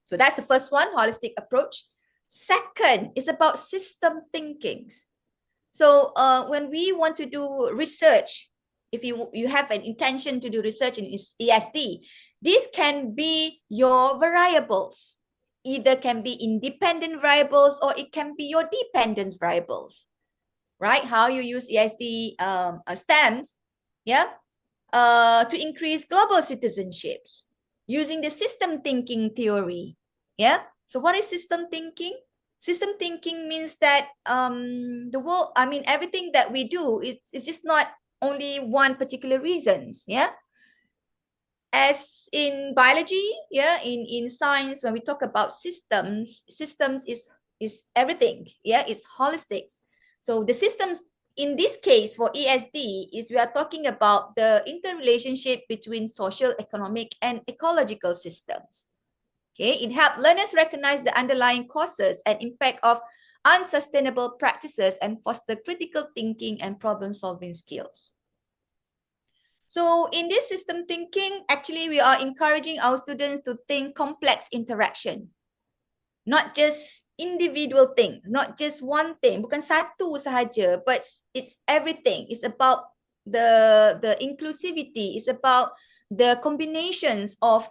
So that's the first one, holistic approach. Second is about system thinking. So when we want to do research, if you have an intention to do research in ESD, this can be your variables. Either can be independent variables or it can be your dependence variables, right? How you use ESD STEMs, yeah, to increase global citizenships using the system thinking theory. Yeah. So what is system thinking? System thinking means that the world, I mean, everything that we do is just not only one particular reasons. Yeah. As in biology, yeah, in science, when we talk about systems is everything. Yeah, it's holistic. So the systems in this case for ESD is we are talking about the interrelationship between social, economic, and ecological systems. Okay, it helps learners recognize the underlying causes and impact of unsustainable practices and foster critical thinking and problem-solving skills. So in this system thinking, actually we are encouraging our students to think complex interaction. Not just individual things, not just one thing, bukan satu sahaja, but it's everything. It's about the inclusivity, it's about the combinations of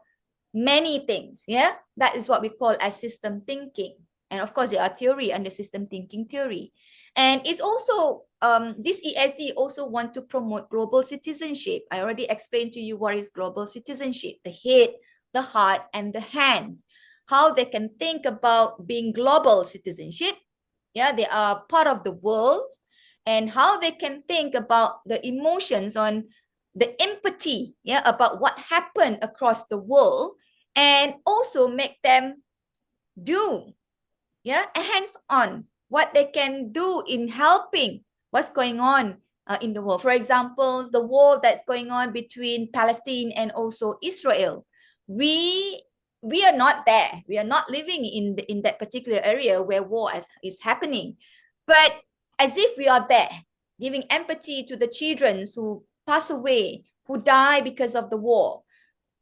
many things. Yeah, that is what we call as system thinking. And of course, there are theory under system thinking theory. And it's also, this ESD also want to promote global citizenship. I already explained to you what is global citizenship, the head, the heart, and the hand. How they can think about being global citizenship. Yeah, they are part of the world. And how they can think about the emotions on the empathy, yeah, about what happened across the world, and also make them do, yeah, hands-on, what they can do in helping what's going on in the world. For example, the war that's going on between Palestine and also Israel. We are not there. We are not living in that particular area where war is happening. But as if we are there, giving empathy to the children who pass away, who die because of the war.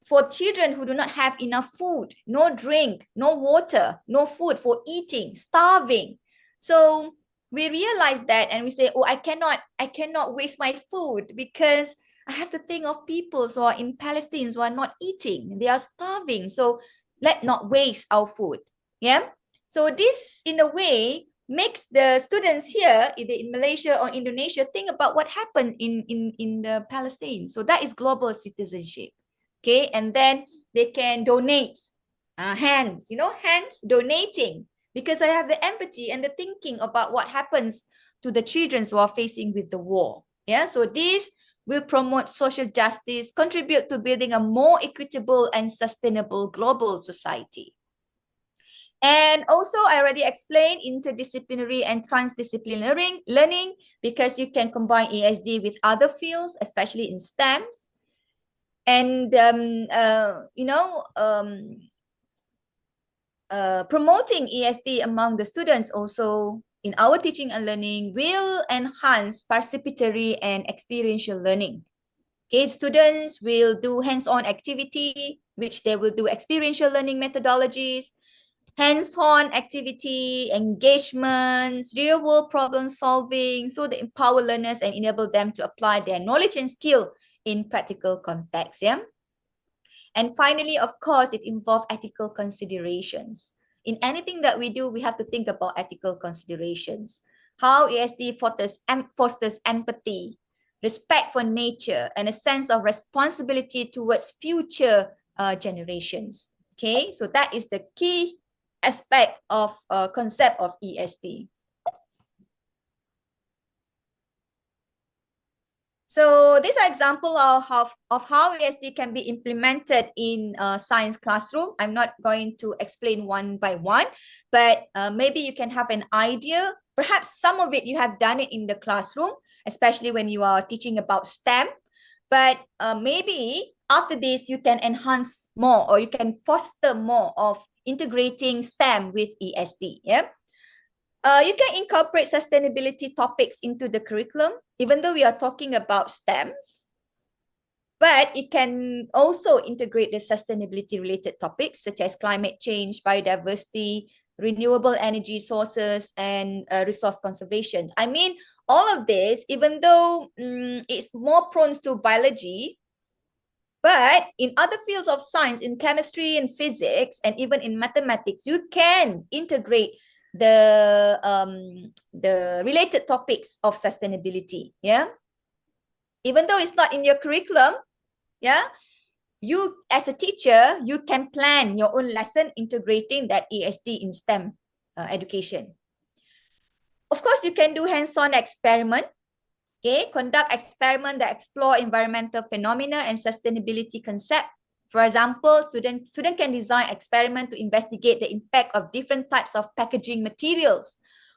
For children who do not have enough food, no drink, no water, no food for eating, starving. So we realize that and we say, oh, I cannot waste my food because I have to think of people who are in Palestine who are not eating, they are starving. So let not waste our food. Yeah. So this in a way makes the students here, either in Malaysia or Indonesia, think about what happened in the Palestine. So that is global citizenship. Okay, and then they can donate hands, hands donating, because I have the empathy and the thinking about what happens to the children who are facing with the war. Yeah, so this will promote social justice, contribute to building a more equitable and sustainable global society. And also, I already explained interdisciplinary and transdisciplinary learning, because you can combine ESD with other fields, especially in STEMs. And promoting ESD among the students also in our teaching and learning will enhance participatory and experiential learning. Okay, students will do hands-on activity, which they will do experiential learning methodologies, hands-on activity, engagements, real-world problem solving, so they empower learners and enable them to apply their knowledge and skill in practical context. Yeah. And finally, of course, it involves ethical considerations. In anything that we do, we have to think about ethical considerations. How ESD fosters empathy, respect for nature, and a sense of responsibility towards future generations. Okay, so that is the key aspect of concept of ESD. So these are examples of how ESD can be implemented in a science classroom. I'm not going to explain one by one, but maybe you can have an idea. Perhaps some of it you have done it in the classroom, especially when you are teaching about STEM. But maybe after this, you can enhance more, or you can foster more of integrating STEM with ESD. Yeah. You can incorporate sustainability topics into the curriculum, even though we are talking about STEMs, but it can also integrate the sustainability related topics such as climate change, biodiversity, renewable energy sources, and resource conservation. I mean, all of this, even though it's more prone to biology, but in other fields of science, in chemistry and physics, and even in mathematics, you can integrate the related topics of sustainability. Yeah, even though it's not in your curriculum, yeah, you as a teacher, you can plan your own lesson integrating that ESD in STEM education. Of course, you can do hands-on experiment. Okay, conduct experiment that explore environmental phenomena and sustainability concept. For example, student can design experiment to investigate the impact of different types of packaging materials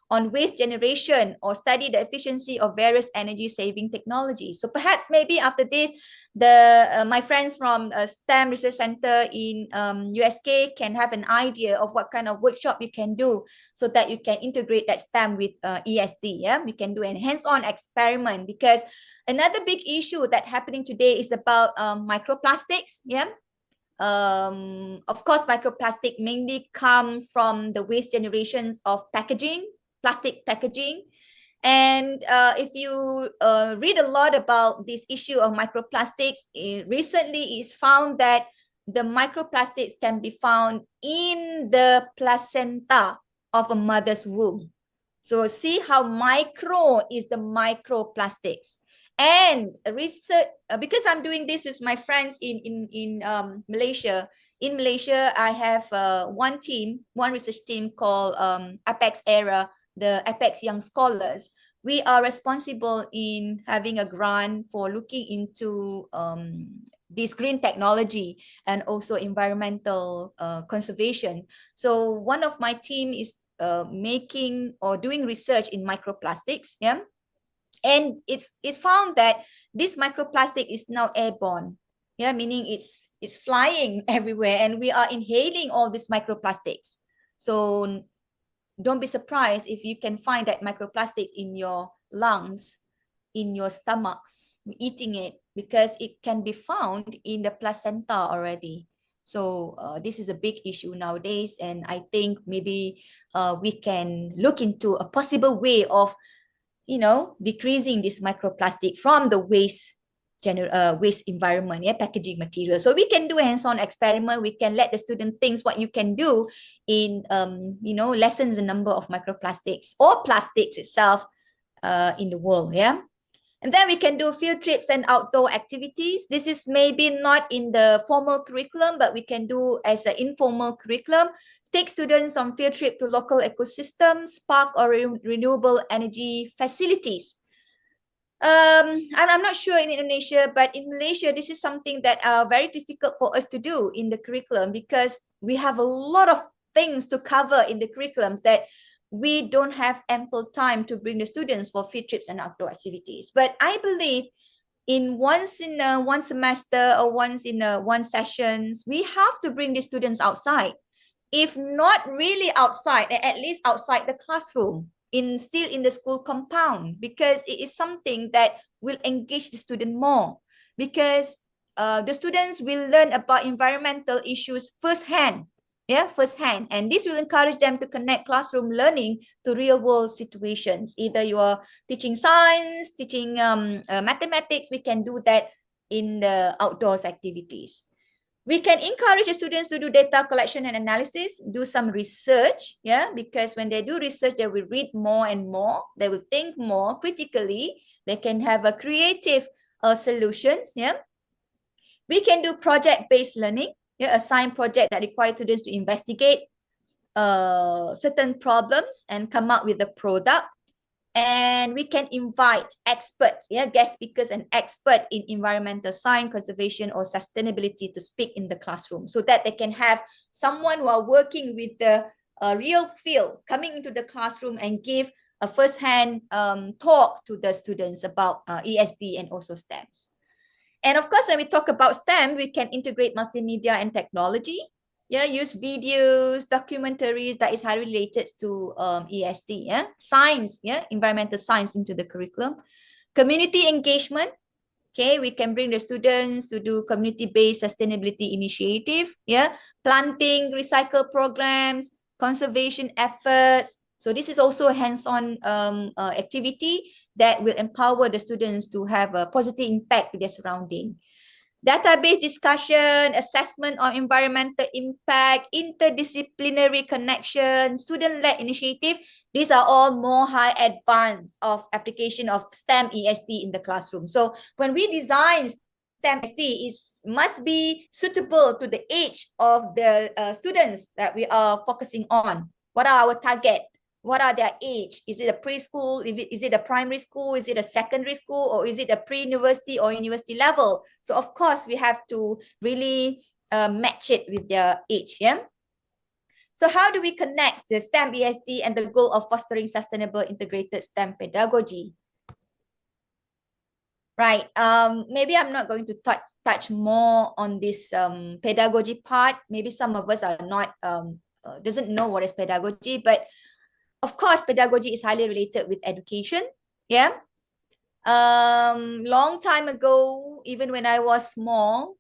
on waste generation or study the efficiency of various energy saving technologies. So perhaps maybe after this, my friends from STEM Research Center in USK can have an idea of what kind of workshop you can do so that you can integrate that STEM with ESD. Yeah, we can do a hands-on experiment, because another big issue that's happening today is about microplastics. Yeah. Of course, microplastic mainly come from the waste generations of plastic packaging. And if you read a lot about this issue of microplastics, recently it's found that the microplastics can be found in the placenta of a mother's womb. So see how micro is the microplastics. And research, because I'm doing this with my friends in Malaysia. In Malaysia, I have one research team called Apex Era, the Apex Young Scholars. We are responsible in having a grant for looking into this green technology and also environmental conservation. So one of my team is making or doing research in microplastics. Yeah. And it's found that this microplastic is now airborne. Yeah, meaning it's flying everywhere, and we are inhaling all these microplastics. So don't be surprised if you can find that microplastic in your lungs, in your stomachs, eating it, because it can be found in the placenta already. So this is a big issue nowadays, and I think maybe we can look into a possible way of decreasing this microplastic from the waste environment, yeah, packaging material. So we can do a hands-on experiment. We can let the student think what you can do in, lessens the number of microplastics or plastics itself in the world, yeah. And then we can do field trips and outdoor activities. This is maybe not in the formal curriculum, but we can do as an informal curriculum. Take students on field trip to local ecosystems, park or renewable energy facilities. I'm not sure in Indonesia, but in Malaysia, this is something that are very difficult for us to do in the curriculum, because we have a lot of things to cover in the curriculum that we don't have ample time to bring the students for field trips and outdoor activities. But I believe once in one semester or once in one sessions, we have to bring the students outside. If not really outside, at least outside the classroom, still in the school compound, because it is something that will engage the student more, because the students will learn about environmental issues firsthand. Yeah, firsthand. And this will encourage them to connect classroom learning to real world situations. Either you are teaching science, teaching mathematics, we can do that in the outdoors activities. We can encourage the students to do data collection and analysis, do some research, yeah, because when they do research, they will read more and more, they will think more critically, they can have a creative solutions, yeah. We can do project-based learning, yeah, assign project that require students to investigate certain problems and come up with a product. And we can invite experts, yeah, guest speakers and expert in environmental science, conservation, or sustainability to speak in the classroom, so that they can have someone who are working with the real field coming into the classroom and give a first-hand talk to the students about ESD and also STEMs. And of course, when we talk about STEM, we can integrate multimedia and technology. Yeah, use videos, documentaries that is highly related to ESD, yeah, science, yeah, environmental science into the curriculum. Community engagement. Okay, we can bring the students to do community-based sustainability initiative, yeah, planting, recycle programs, conservation efforts. So this is also a hands-on activity that will empower the students to have a positive impact to their surrounding. Database discussion, assessment of environmental impact, interdisciplinary connection, student-led initiative. These are all more high advanced of application of STEM ESD in the classroom. So when we design STEM SD must be suitable to the age of the students that we are focusing on. What are our target? What are their age? Is it a preschool? Is it a primary school? Is it a secondary school? Or is it a pre-university or university level? So of course, we have to really match it with their age. Yeah. So how do we connect the STEM ESD and the goal of fostering sustainable integrated STEM pedagogy? Right. Maybe I'm not going to touch more on this pedagogy part. Maybe some of us are not doesn't know what is pedagogy, but of course, pedagogy is highly related with education. Yeah. Long time ago, even when I was small,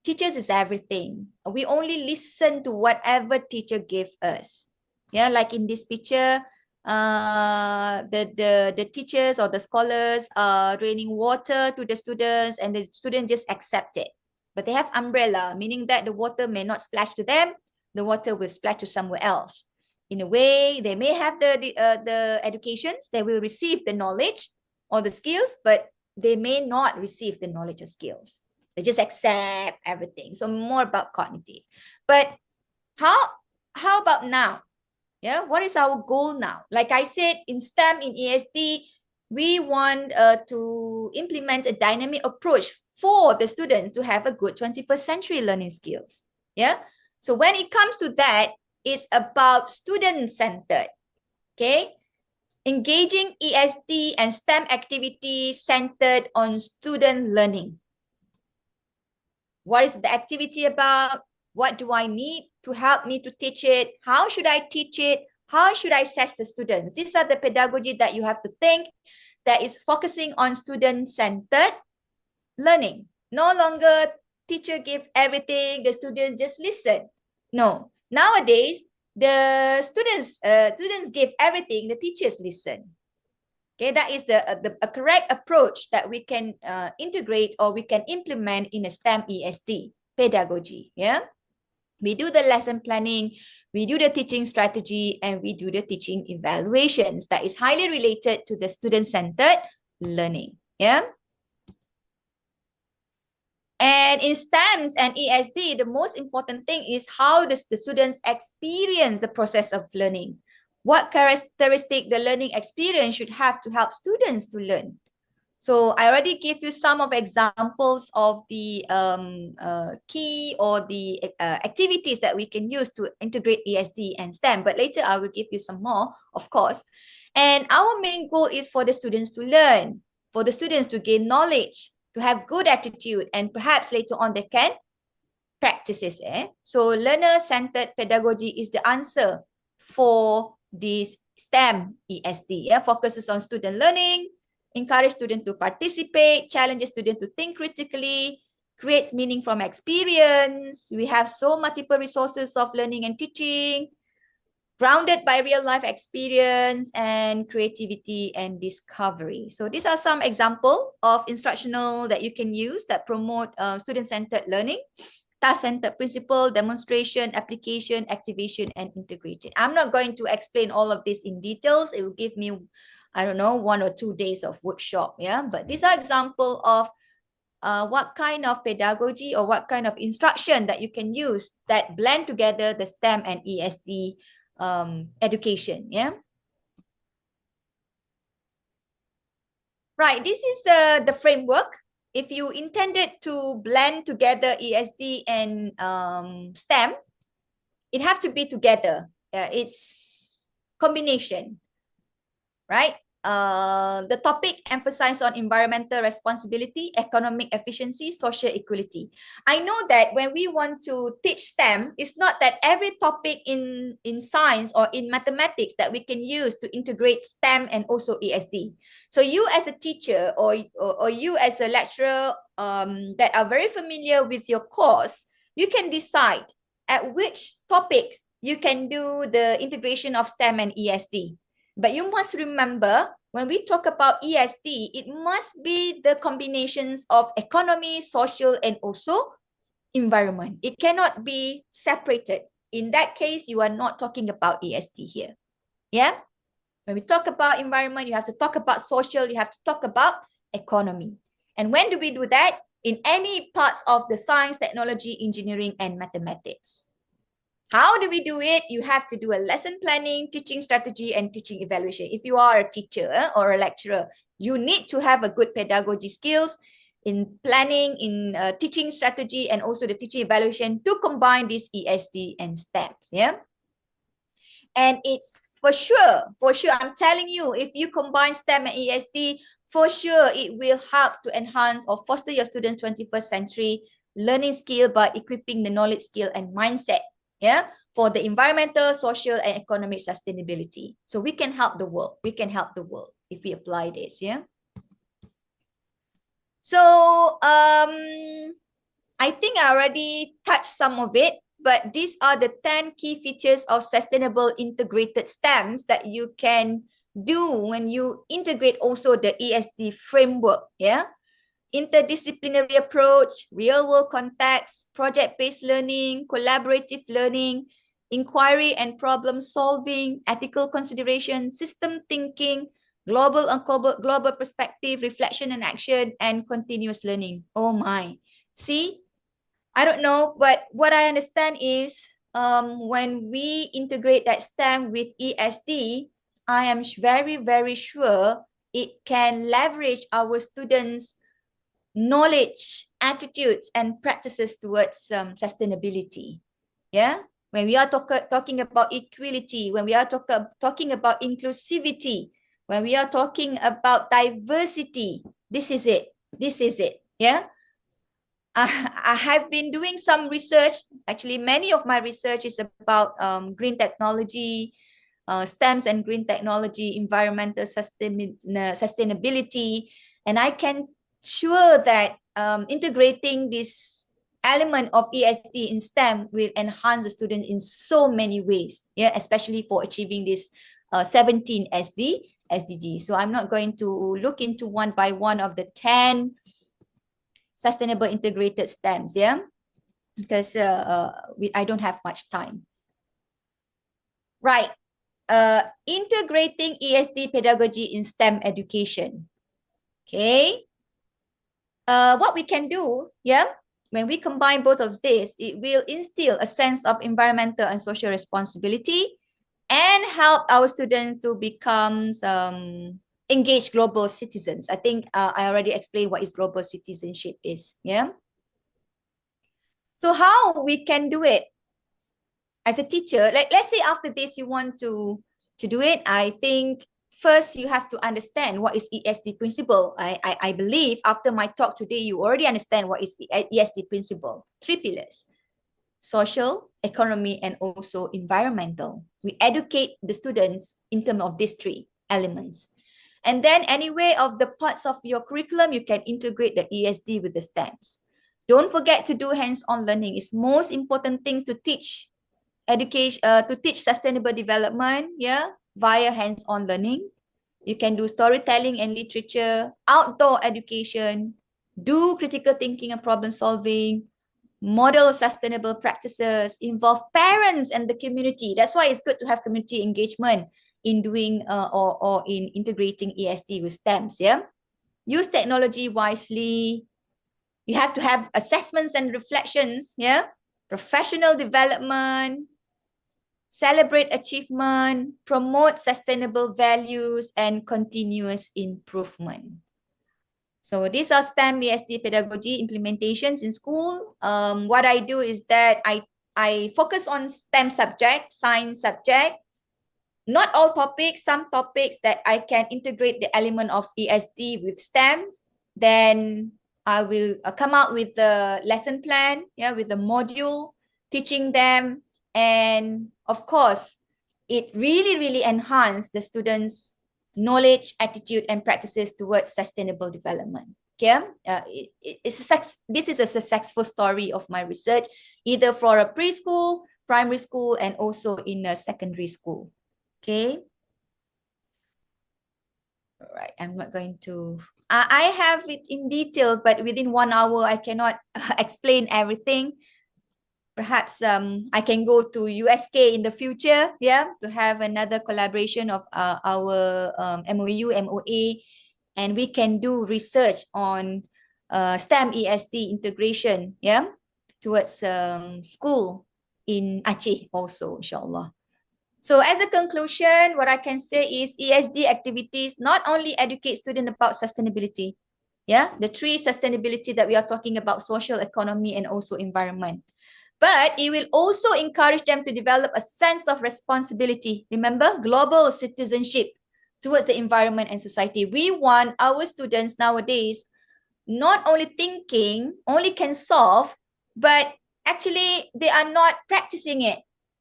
teachers is everything. We only listen to whatever teacher gave us. Yeah, like in this picture, the teachers or the scholars are raining water to the students, and the students just accept it. But they have umbrella, meaning that the water may not splash to them. The water will splash to somewhere else. In a way, they may have the educations, they will receive the knowledge or the skills, but they may not receive the knowledge or skills. They just accept everything. So more about cognitive. But how about now? Yeah, what is our goal now? Like I said, in STEM, in ESD, we want to implement a dynamic approach for the students to have a good 21st century learning skills. Yeah. So when it comes to that, it's about student-centered. Okay. Engaging ESD and STEM activities centered on student learning. What is the activity about? What do I need to help me to teach it? How should I teach it? How should I assess the students? These are the pedagogy that you have to think that is focusing on student-centered learning. No longer teacher give everything, the students just listen. No. Nowadays, the students give everything, the teachers listen. Okay, that is a correct approach that we can integrate or we can implement in a STEM ESD pedagogy. Yeah, we do the lesson planning, we do the teaching strategy, and we do the teaching evaluations that is highly related to the student-centered learning. Yeah. And in STEMs and ESD, the most important thing is how does the students experience the process of learning? What characteristic the learning experience should have to help students to learn? So I already gave you some of examples of the key or the activities that we can use to integrate ESD and STEM, but later I will give you some more, of course. And our main goal is for the students to learn, for the students to gain knowledge, to have good attitude, and perhaps later on they can practice it. So learner-centered pedagogy is the answer for this STEM ESD. Focuses on student learning, encourage students to participate, challenges students to think critically, creates meaning from experience. We have so multiple resources of learning and teaching, grounded by real-life experience and creativity and discovery. So these are some examples of instructional that you can use that promote student-centered learning, task-centered principle, demonstration, application, activation, and integration. I'm not going to explain all of this in details. It will give me, I don't know, 1 or 2 days of workshop. Yeah, but these are examples of what kind of pedagogy or what kind of instruction that you can use that blend together the STEM and ESD education. Yeah. Right. This is the framework. If you intended to blend together ESD and STEM, it have to be together. It's combination, right? The topic emphasizes on environmental responsibility, economic efficiency, social equality. I know that when we want to teach STEM, it's not that every topic in science or in mathematics that we can use to integrate STEM and also ESD. So you as a teacher or you as a lecturer that are very familiar with your course, you can decide at which topics you can do the integration of STEM and ESD. But you must remember, when we talk about ESD, it must be the combinations of economy, social, and also environment. It cannot be separated. In that case, you are not talking about ESD here. Yeah? When we talk about environment, you have to talk about social, you have to talk about economy. And when do we do that? In any parts of the science, technology, engineering, and mathematics. How do we do it? You have to do a lesson planning, teaching strategy, and teaching evaluation. If you are a teacher or a lecturer, you need to have a good pedagogy skills in planning, in teaching strategy, and also the teaching evaluation to combine this ESD and STEMs. Yeah. And it's for sure, I'm telling you, if you combine STEM and ESD, for sure it will help to enhance or foster your students' 21st century learning skill by equipping the knowledge, skill, and mindset, yeah, for the environmental, social, and economic sustainability. So we can help the world. We can help the world if we apply this, yeah. So I think I already touched some of it, but these are the 10 key features of sustainable integrated STEMs that you can do when you integrate also the ESD framework, yeah? Interdisciplinary approach, real-world context, project-based learning, collaborative learning, inquiry and problem solving, ethical consideration, system thinking, global and global perspective, reflection and action, and continuous learning. Oh my. See, I don't know, but what I understand is when we integrate that STEM with ESD, I am very, very sure it can leverage our students' knowledge, attitudes, and practices towards sustainability. Yeah, when we are talking about equality, when we are talking about inclusivity, when we are talking about diversity, this is it. This is it. Yeah. I have been doing some research. Actually, many of my research is about green technology, STEMs and green technology, environmental sustainability. And I can sure that integrating this element of ESD in STEM will enhance the student in so many ways. Yeah, especially for achieving this 17 SDG. So I'm not going to look into one by one of the 10 sustainable integrated STEMs, yeah, because I don't have much time. Right, integrating ESD pedagogy in STEM education. Okay, what we can do, yeah, when we combine both of this, it will instill a sense of environmental and social responsibility and help our students to become engaged global citizens. I think I already explained what is global citizenship is, yeah. So how we can do it as a teacher? Like, let's say after this you want to do it. I think first you have to understand what is ESD principle. I believe after my talk today, you already understand what is ESD principle. 3 pillars: social, economy, and also environmental. We educate the students in terms of these 3 elements. And then anyway, of the parts of your curriculum, you can integrate the ESD with the STEMs. Don't forget to do hands-on learning. It's most important things to teach education, to teach sustainable development, yeah, via hands-on learning. You can do storytelling and literature, outdoor education, do critical thinking and problem solving, model sustainable practices, involve parents and the community. That's why it's good to have community engagement in doing or in integrating ESD with STEMs, yeah. Use technology wisely. You have to have assessments and reflections, yeah. Professional development, celebrate achievement, promote sustainable values, and continuous improvement. So these are STEM ESD pedagogy implementations in school. What I do is that I focus on STEM subject, science subject. Not all topics, some topics that I can integrate the element of ESD with STEMs. Then I will come out with the lesson plan, yeah, with the module, teaching them. And of course, it really, really enhanced the students' knowledge, attitude, and practices towards sustainable development. Okay, this is a successful story of my research, either for a preschool, primary school, and also in a secondary school. Okay. All right, I'm not going to, I have it in detail, but within 1 hour, I cannot explain everything. Perhaps I can go to USK in the future, yeah, to have another collaboration of our MOU, MOA, and we can do research on STEM ESD integration, yeah, towards school in Aceh also, inshallah. So as a conclusion, what I can say is ESD activities not only educate students about sustainability, yeah, the three sustainability that we are talking about, social, economy, and also environment. But it will also encourage them to develop a sense of responsibility. Remember, global citizenship towards the environment and society. We want our students nowadays not only thinking, only can solve, but actually they are not practicing it.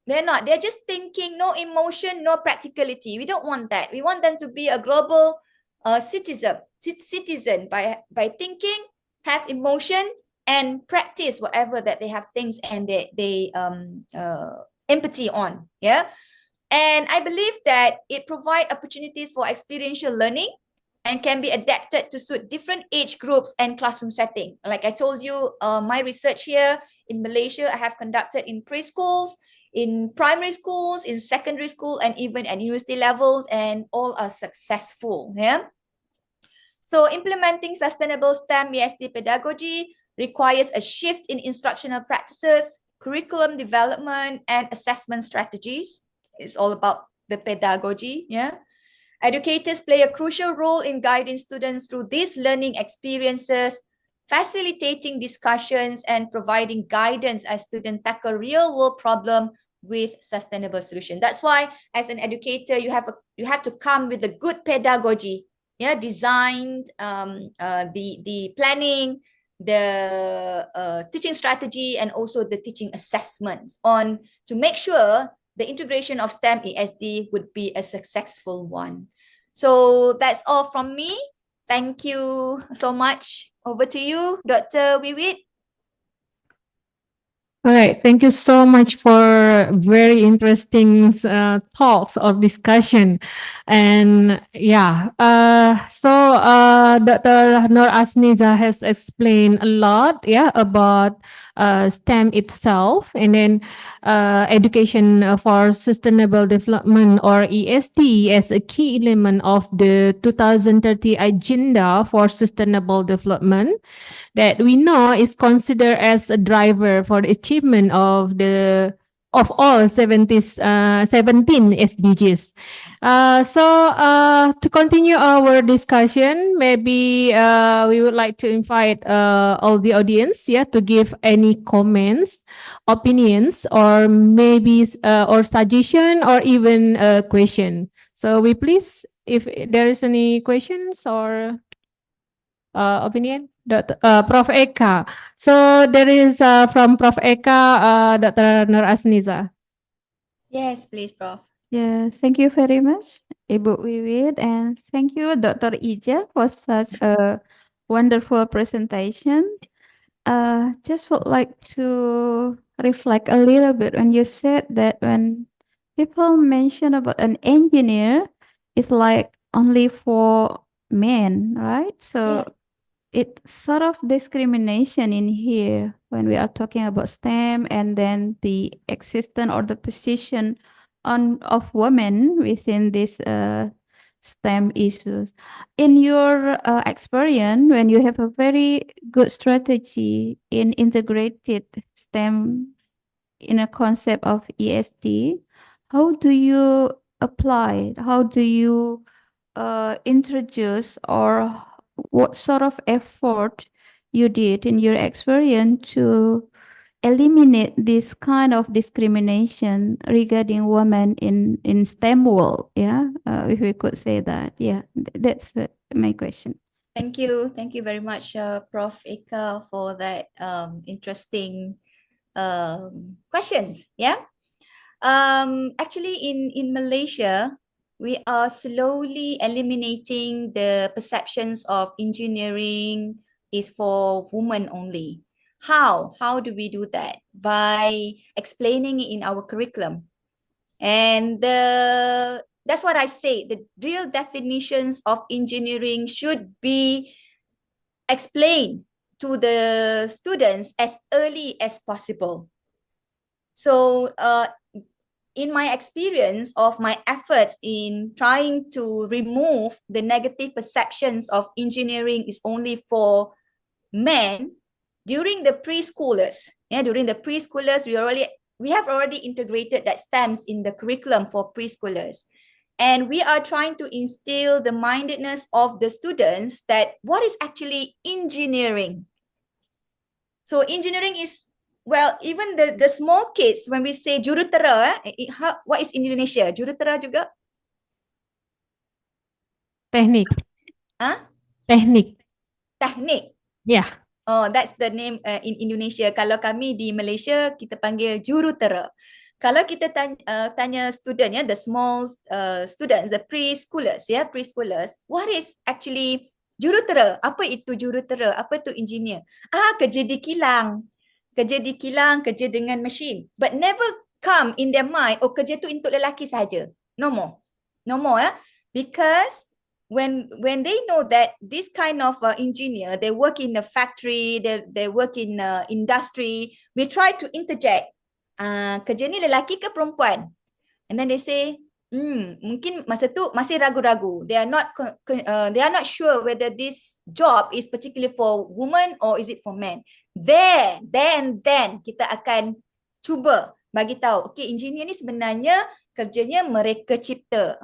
They're not. They're just thinking, no emotion, no practicality. We don't want that. We want them to be a global citizen by thinking, have emotion, and practice whatever that they have things and they empathy on. Yeah. And I believe that it provides opportunities for experiential learning and can be adapted to suit different age groups and classroom setting. Like I told you, my research here in Malaysia, I have conducted in preschools, in primary schools, in secondary school, and even at university levels, and all are successful. Yeah. So implementing sustainable STEM ESD pedagogy requires a shift in instructional practices, curriculum development, and assessment strategies. It's all about the pedagogy. Yeah. Educators play a crucial role in guiding students through these learning experiences, facilitating discussions and providing guidance as students tackle real-world problems with sustainable solution. That's why, as an educator, you have to come with a good pedagogy, yeah, designed the planning, the teaching strategy, and also the teaching assessments on to make sure the integration of STEM ESD would be a successful one. So that's all from me. Thank you so much. Over to you, Dr. Wiwit. All right, thank you so much for very interesting talks or discussion. And yeah, Dr. Nur Asniza has explained a lot, yeah, about STEM itself, and then education for sustainable development or ESD as a key element of the 2030 agenda for sustainable development that we know is considered as a driver for the achievement of all 17 SDGs. To continue our discussion, maybe we would like to invite all the audience, yeah, to give any comments, opinions, or maybe or suggestion, or even a question. So we please, if there is any questions or opinion, Prof. Eka. So there is from Prof. Eka, Dr. Nur Asniza. Yes, please, Prof. Yes, thank you very much, Ibu Wiwit, and thank you, Dr. Ija, for such a wonderful presentation. Just would like to reflect a little bit when you said that when people mention about an engineer, it's like only for men, right? So it's sort of discrimination in here when we are talking about STEM and then the existence or the position of women within this STEM issues. In your experience, when you have a very good strategy in integrated STEM in a concept of ESD, how do you apply it? How do you introduce, or what sort of effort you did in your experience to eliminate this kind of discrimination regarding women in STEM world? Yeah, if we could say that. Yeah, that's my question. Thank you. Thank you very much, Prof. Eka, for that interesting questions. Yeah. Actually, in Malaysia, we are slowly eliminating the perceptions of engineering is for women only. How? How do we do that? By explaining it in our curriculum. And that's what I say. The real definitions of engineering should be explained to the students as early as possible. So in my experience of my efforts in trying to remove the negative perceptions of engineering is only for men during the preschoolers. Yeah, during the preschoolers, we have already integrated that STEMs in the curriculum for preschoolers. And we are trying to instill the mindedness of the students that what is actually engineering. So engineering is, well, even the small kids, when we say jurutera, what is Indonesia? Jurutera juga? Teknik. Huh? Teknik. Teknik. Yeah. Oh, that's the name in Indonesia. Kalau kami di Malaysia, kita panggil jurutera. Kalau kita tanya student, ya, the small students, the preschoolers, ya, preschoolers, what is actually jurutera? Apa itu jurutera? Apa itu engineer? Kerja di kilang. Kerja di kilang, kerja dengan mesin. But never come in their mind, oh, kerja tu untuk lelaki saja. No more. No more, ya. Because when they know that this kind of engineer, they work in a factory, they work in industry, we try to interject. Kerja ni lelaki ke perempuan? And then they say, mungkin masa tu masih ragu-ragu. They are not sure whether this job is particularly for women or is it for men. Then kita akan cuba bagi tahu, okay, engineer ni sebenarnya kerjanya mereka cipta.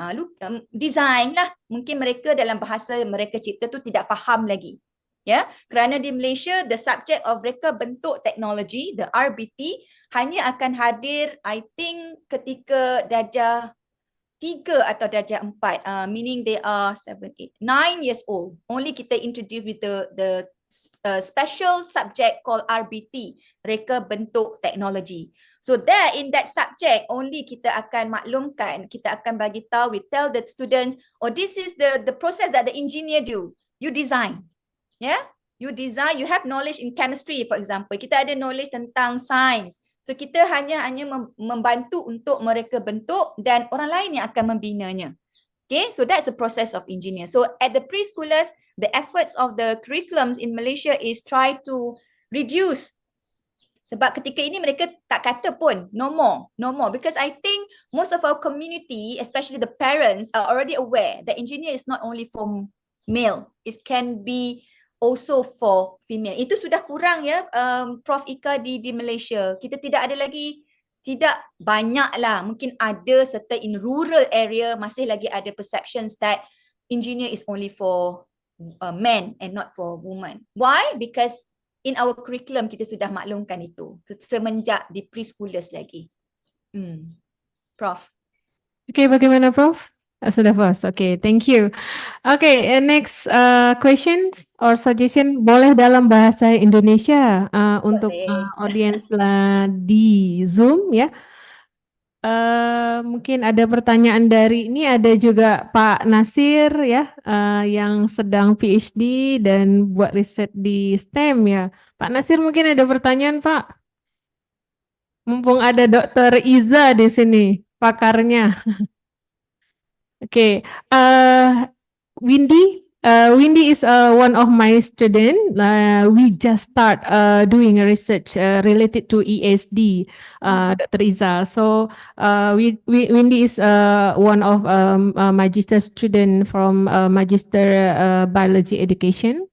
Design lah. Mungkin mereka dalam bahasa mereka cipta tu tidak faham lagi. Ya, kerana di Malaysia, the subject of reka bentuk teknologi, the RBT, hanya akan hadir, I think, ketika darjah 3 atau darjah 4. Meaning they are 7, 8, 9 years old. Only kita introduce with the special subject called RBT, reka bentuk teknologi. So there in that subject only kita akan maklumkan, kita akan bagi tahu, we tell the students, oh, this is the process that the engineer do. You design. Yeah? You design, you have knowledge in chemistry, for example. Kita ada knowledge tentang sains. So kita hanya membantu untuk mereka bentuk dan orang lain yang akan membinanya. Okay, so that's the process of engineer. So at the preschoolers, the efforts of the curriculums in Malaysia is try to reduce. Sebab ketika ini mereka tak kata pun no more. Because I think most of our community, especially the parents, are already aware that engineer is not only for male. It can be also for female. Itu sudah kurang, ya, Prof Ika di Malaysia. Kita tidak ada lagi, tidak banyak lah. Mungkin ada serta in rural area masih lagi ada perceptions that engineer is only for men and not for women. Why? Because in our curriculum kita sudah maklumkan itu semenjak di preschoolers lagi. Prof. Okay, bagaimana Prof? Sudah puas. Okay, thank you. Okay, next questions or suggestion boleh dalam bahasa Indonesia untuk audiens di Zoom, ya. Mungkin ada pertanyaan dari ini, ada juga Pak Nasir, ya, yang sedang PhD dan buat riset di STEM, ya. Pak Nasir mungkin ada pertanyaan, Pak. Mumpung ada Dr. Iza di sini, pakarnya. Okay, Windy is one of my student. We just start doing research related to ESD, Dr. Iza. So Windy is one of magister student from Magister Biology Education.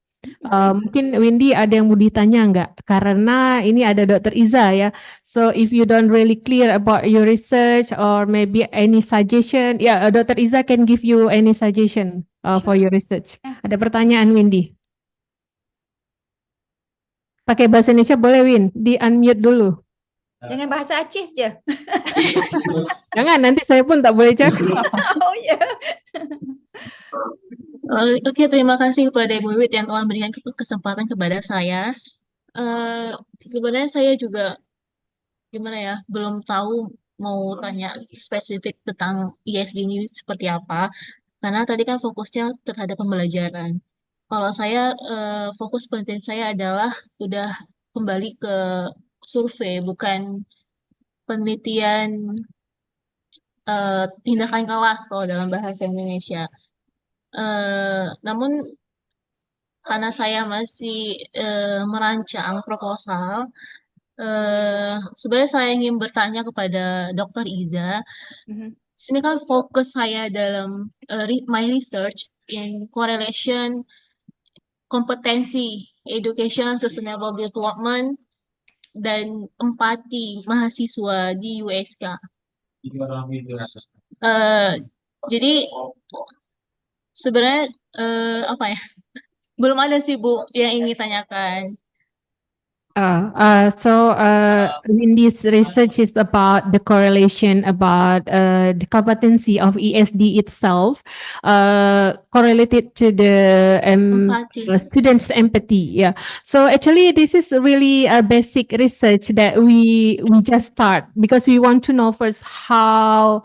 Mungkin Windy ada yang mau ditanya enggak? Karena ini ada Dr. Iza, ya. So if you don't really clear about your research or maybe any suggestion, Dr. Iza can give you any suggestion for your research. Ada pertanyaan Windy? Pakai bahasa Indonesia boleh, Win? Di unmute dulu. Jangan bahasa Aceh je. Jangan, nanti saya pun tak boleh cakap. Oh ya. Oke, terima kasih kepada Ibu Wit yang telah memberikan kesempatan kepada saya. Sebenarnya saya juga belum tahu mau tanya spesifik tentang ESD ini seperti apa, karena tadi kan fokusnya terhadap pembelajaran. Kalau saya fokus penelitian saya adalah udah kembali ke survei, bukan penelitian tindakan kelas kalau dalam bahasa Indonesia. Namun karena saya masih merancang proposal, sebenarnya saya ingin bertanya kepada Dr. Iza. Sini kan fokus saya dalam my research in correlation kompetensi, education, sustainable development, dan empati mahasiswa di USK. Jadi sebenarnya apa ya? Belum ada sih Bu yang ingin tanyakan. Windy's research is about the correlation about the competency of ESD itself correlated to the Empathy. students' empathy. Yeah. So actually, this is really a basic research that we just start because we want to know first how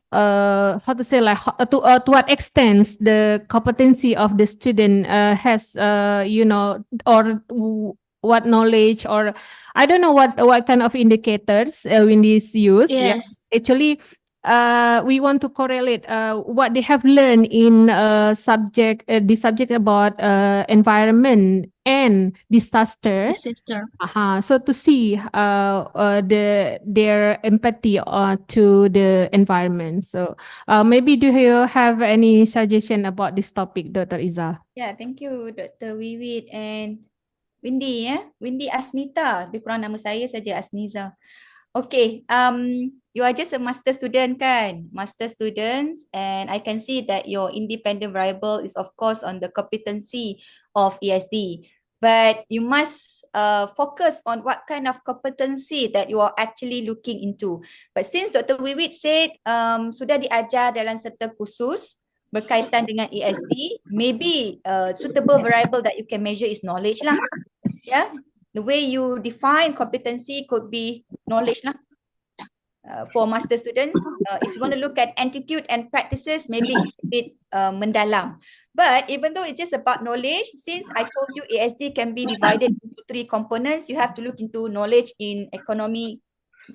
to say, like to what extent the competency of the student has or what knowledge, or I don't know what kind of indicators Wendy's use. Yeah. Yes. Actually, we want to correlate what they have learned in the subject about environment and disaster. Sister. So to see their empathy to the environment. So maybe do you have any suggestion about this topic, Dr. Iza? Yeah, thank you Dr. Wiwit and Windy ya. Windy Asnita, lebih kurang nama saya saja Asniza. Okay, you are just a master student kan? Master students, and I can see that your independent variable is of course on the competency of ESD. But you must focus on what kind of competency that you are actually looking into. But since Dr. Wiwit said sudah diajar dalam serta khusus berkaitan dengan ESD, maybe suitable variable that you can measure is knowledge lah. Yeah, the way you define competency could be knowledge lah. For master students, if you want to look at attitude and practices, maybe a bit mendalam. But even though it's just about knowledge, since I told you ESD can be divided into 3 components, you have to look into knowledge in economy,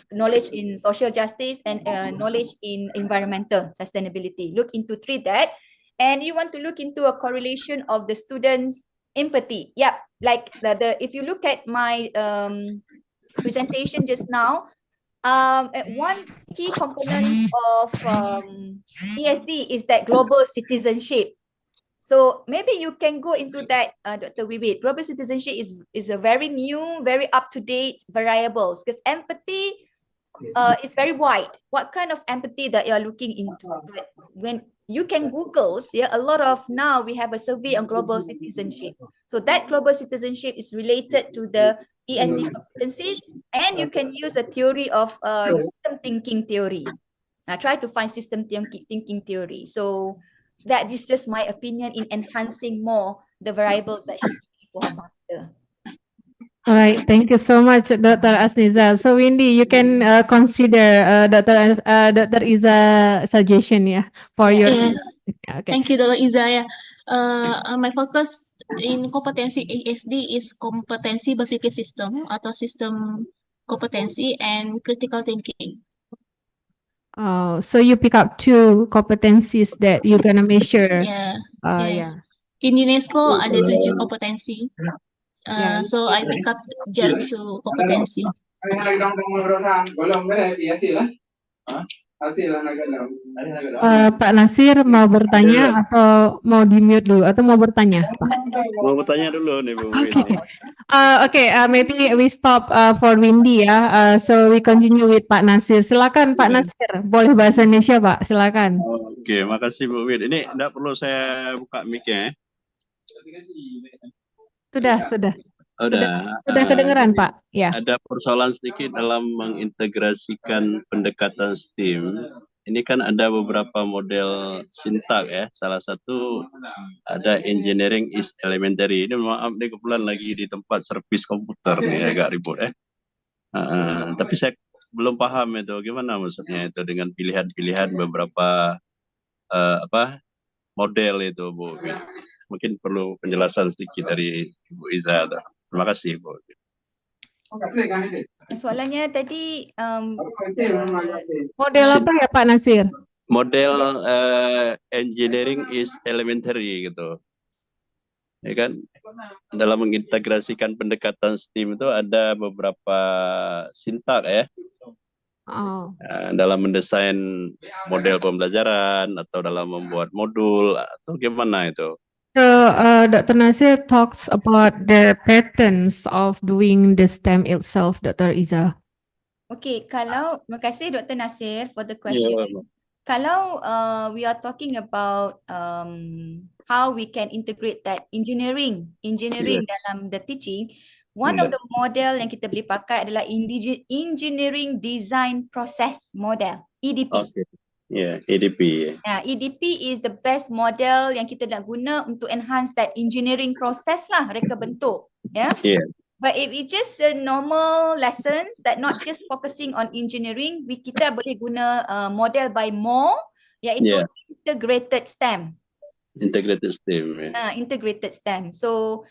knowledge in social justice, and knowledge in environmental sustainability. Look into 3 that, and you want to look into a correlation of the students' empathy. Yep, like if you look at my presentation just now, one key component of ESD is that global citizenship. So maybe you can go into that, Dr. Wiwit. Global citizenship is a very new, very up-to-date variables because empathy is very wide. What kind of empathy that you are looking into? But when you can Google, a lot of now we have a survey on global citizenship. So that global citizenship is related to the ESD competencies, and you can use a theory of system thinking theory. Try to find system thinking theory. So that is just my opinion in enhancing more the variables that she's doing for her master. All right, thank you so much, Dr. Asniza. So Windy, you can consider Dr. Iza suggestion, yeah, for your. Yes. Okay. Thank you, Dr. Iza. My focus in kompetensi ESD is kompetensi berpikir sistem atau sistem kompetensi and critical thinking. Oh, so you pick up 2 competencies that you're gonna measure. Yeah. Yeah. Yes. In UNESCO ada 7 kompetensi. So I pick up just 2 kompetensi. Pak Nasir mau bertanya atau mau di mute dulu atau mau bertanya? Mau bertanya dulu nih Bu. Okay, maybe we stop for Windy ya. So we continue with Pak Nasir. Silakan Pak Nasir, boleh bahasa Indonesia Pak, silakan. Oke, makasih Bu Wid. Ini enggak perlu saya buka mic-nya ya? Sudah kedengeran Pak. Ya. Ada persoalan sedikit dalam mengintegrasikan pendekatan STEAM. Ini kan ada beberapa model sintak ya. Salah satu ada engineering is elementary. Ini maaf nih kebetulan lagi di tempat servis komputer nih, agak ribut ya. Tapi saya belum paham itu gimana maksudnya itu dengan pilihan-pilihan beberapa model itu Bu. Mungkin perlu penjelasan sedikit dari Ibu Iza. Terima kasih Bu. Soalannya tadi model apa ya Pak Nasir? Model engineering is elementary gitu. Ya kan? Dalam mengintegrasikan pendekatan STEAM itu ada beberapa sintak ya. Dalam mendesain model pembelajaran atau dalam membuat modul atau gimana itu? So, Dr. Nasir talks about the patterns of doing the STEM itself, Dr. Iza. Okay, terima kasih Dr. Nasir for the Ya, question. Kalau we are talking about how we can integrate that engineering yes. dalam the teaching, one of the model yang kita boleh pakai adalah engineering design process model, EDP. Okay. Ya, EDP. EDP is the best model yang kita nak guna untuk enhance that engineering process lah reka bentuk. Yeah. But if it's just a normal lessons that not just focusing on engineering, kita boleh guna model by more, iaitu integrated STEM. Integrated STEM. Integrated STEM. So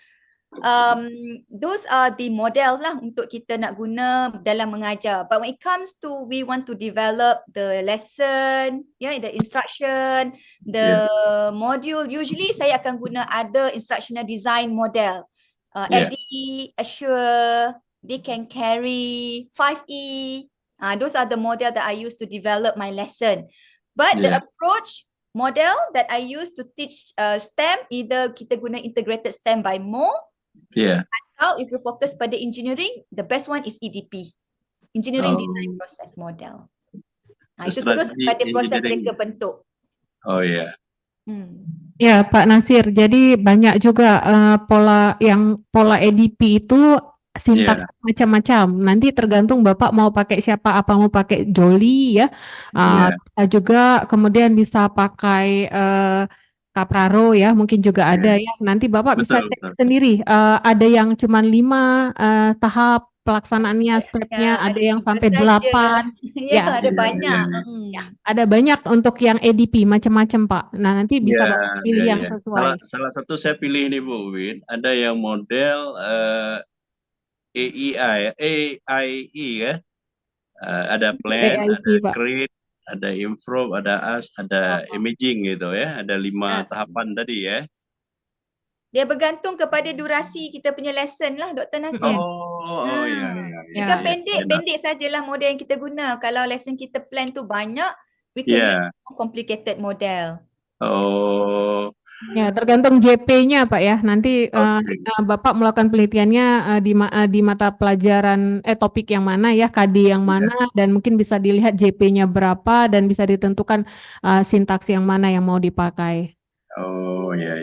those are the model lah untuk kita nak guna dalam mengajar. But when it comes to we want to develop the lesson, the instruction, the module, usually saya akan guna other instructional design model. EDI, Assure, they can carry 5E. Those are the model that I use to develop my lesson. But the approach model that I use to teach STEM, either kita guna integrated STEM by more, atau if you focus pada engineering, the best one is EDP, engineering design process model. Itu terus pada proses reka bentuk. Oh ya. Ya, Pak Nasir. Jadi banyak juga pola EDP itu sintaks macam-macam. Nanti tergantung Bapak mau pakai siapa, apa mau pakai Jolly ya. Kita juga kemudian bisa pakai Kapraro ya, mungkin juga ada ya. Nanti Bapak bisa cek sendiri. Ada yang cuma 5 tahap pelaksanaannya, stepnya, ada yang sampai 8. Ada banyak. Ada banyak untuk yang EDP macam-macam Pak. Nah nanti bisa Bapak pilih yang sesuai. Salah satu saya pilih ini Bu Win, ada yang model AIE ya. Ada plan, AIT, ada Pak. create, ada improve, ada ask, ada imaging gitu ya. Ada 5 tahapan tadi ya. Dia bergantung kepada durasi kita punya lesson lah Dr. Nasir. Jika pendek sajalah model yang kita guna. Kalau lesson kita plan tu banyak, we can use more complicated model. Ya, tergantung JP-nya Pak ya. Nanti Bapak melakukan penelitiannya di mata pelajaran topik yang mana ya, KD yang mana, dan mungkin bisa dilihat JP-nya berapa dan bisa ditentukan sintaks yang mana yang mau dipakai. Oh ya.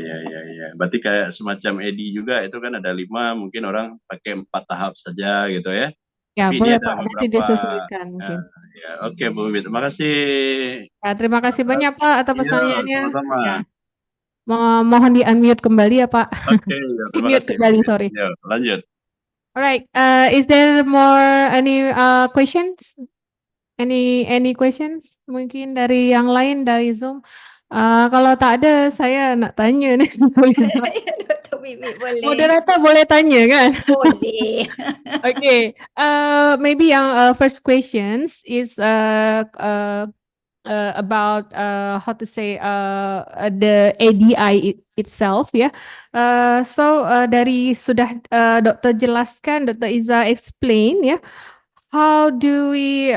Berarti kayak semacam EDI juga, itu kan ada 5, mungkin orang pakai 4 tahap saja gitu ya. Ya, Tapi boleh ini ada Pak, nanti disesuaikan mungkin. Oke Bu Win, terima kasih. Ya, terima kasih banyak Pak atas pertanyaannya. Sama-sama. Ya. Mohon di-unmute kembali ya Pak. Oke, terima Mute kasih. kembali, sorry. Lanjut. Alright, is there more any questions? Any questions? Mungkin dari yang lain dari Zoom. Kalau tak ada, saya nak tanya nih. Dr. Wiwi, boleh. Moderator boleh tanya kan? Boleh. Okay. Maybe yang first questions is about how to say the EDI itself ya. So dari sudah Dokter jelaskan, Dr. Iza explain ya. How do we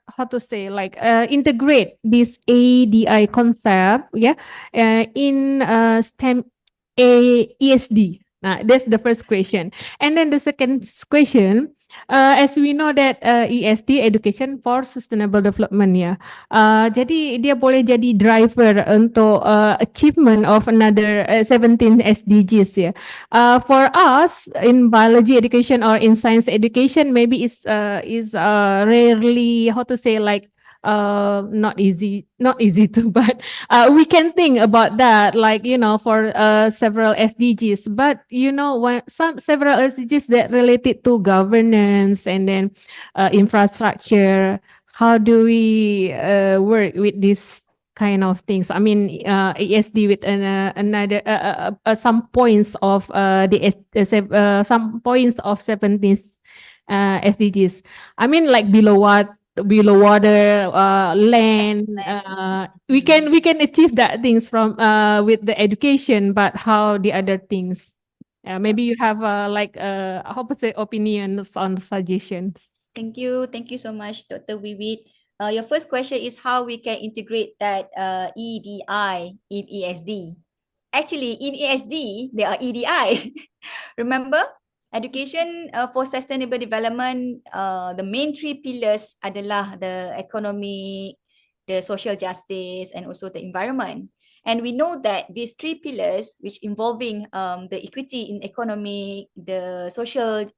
how to say like integrate this EDI concept in STEM ESD? Nah, that's the first question. And then the second question, as we know that ESD education for sustainable development ya. Jadi dia boleh jadi driver untuk achievement of another 17 SDGs ya. For us in biology education or in science education, maybe is rarely how to say like not easy to, but we can think about that, like for several SDGs. But when several SDGs that related to governance and then infrastructure, how do we work with this kind of things? I mean, ESD with another some points of some points of 17 SDGs. I mean, like below water, land. We can achieve that things from with the education, but how the other things? Maybe you have opposite opinions on suggestions. Thank you so much, Dr. Wiwi. Your first question is how we can integrate that EDI in ESD. actually in ESD, there are EDI. Remember, education for sustainable development, the main three pillars adalah the economic, the social justice, and also the environment. And we know that these three pillars, which involving the equity in economic, the social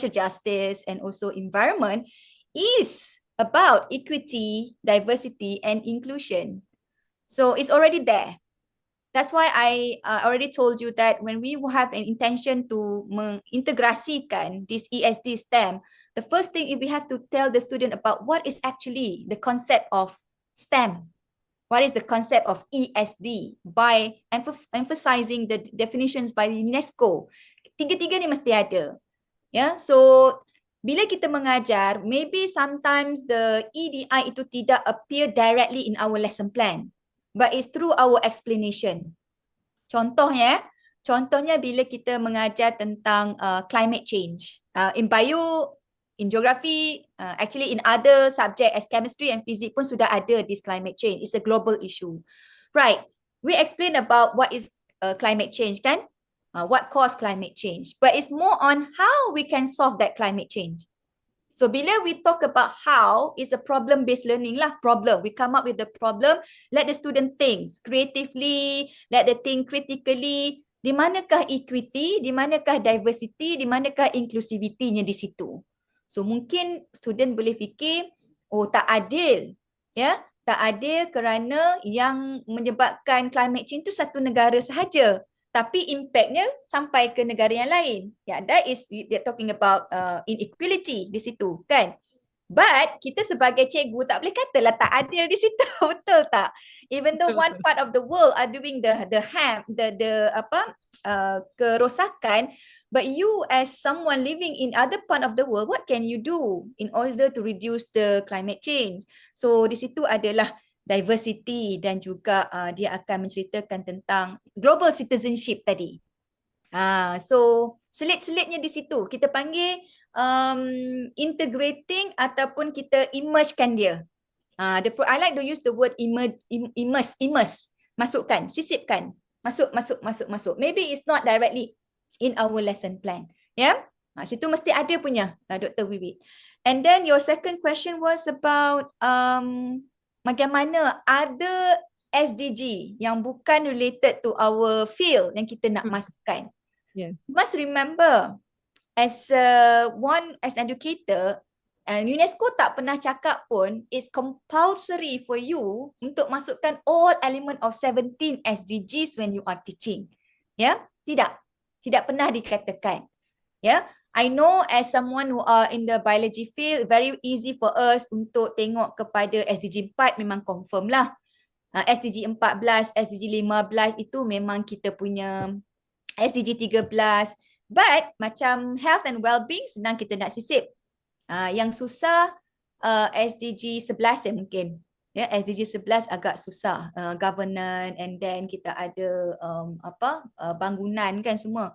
justice, and also environment, is about equity, diversity, and inclusion. So it's already there. That's why I already told you that when we have an intention to mengintegrasikan this ESD STEM, the first thing is we have to tell the student about what is actually the concept of STEM. What is the concept of ESD by emphasizing the definitions by UNESCO. Tiga-tiga ni mesti ada. Yeah, so bila kita mengajar, maybe sometimes the EDI itu tidak appear directly in our lesson plan, but it's through our explanation. Contohnya bila kita mengajar tentang climate change. In bio, in geography, actually in other subject as chemistry and physics pun sudah ada this climate change. It's a global issue. Right, we explain about what is climate change kan? What caused climate change. But it's more on how we can solve that climate change. So bila we talk about how, it's a problem-based learning lah. Problem. We come up with the problem. Let the student think creatively. Let them think critically. Di manakah equity? Di manakah diversity? Di manakah inclusivity-nya di situ? So mungkin student boleh fikir, oh tak adil. Ya, tak adil kerana yang menyebabkan climate change itu satu negara sahaja. Tapi impactnya sampai ke negara yang lain. Ya, that is they're talking about inequality di situ, kan? But kita sebagai cikgu tak boleh katalah tak adil di situ, betul tak? Even though one part of the world are doing the kerosakan, but you as someone living in other part of the world, what can you do in order to reduce the climate change? So di situ adalah diversity dan juga dia akan menceritakan tentang global citizenship tadi. So selit-selitnya di situ kita panggil integrating ataupun kita immersekan dia. I like to use the word immerse, masukkan, sisipkan, masuk. Maybe it's not directly in our lesson plan. Ya, yeah? Situ mesti ada punya, Dr. Wiwit. And then your second question was about bagaimana ada SDG yang bukan related to our field yang kita nak masukkan. Yeah. You must remember, as educator, UNESCO tak pernah cakap pun it's compulsory for you untuk masukkan all element of 17 SDGs when you are teaching. Ya, yeah? Tidak pernah dikatakan. Ya. Yeah? I know as someone who are in the biology field, very easy for us untuk tengok kepada SDG 4 memang confirm lah. SDG 14, SDG 15 itu memang kita punya SDG 13. But macam health and well-being senang kita nak sisip. Yang susah SDG 11 mungkin. Ya, SDG 11 agak susah. Governance and then kita ada bangunan kan semua.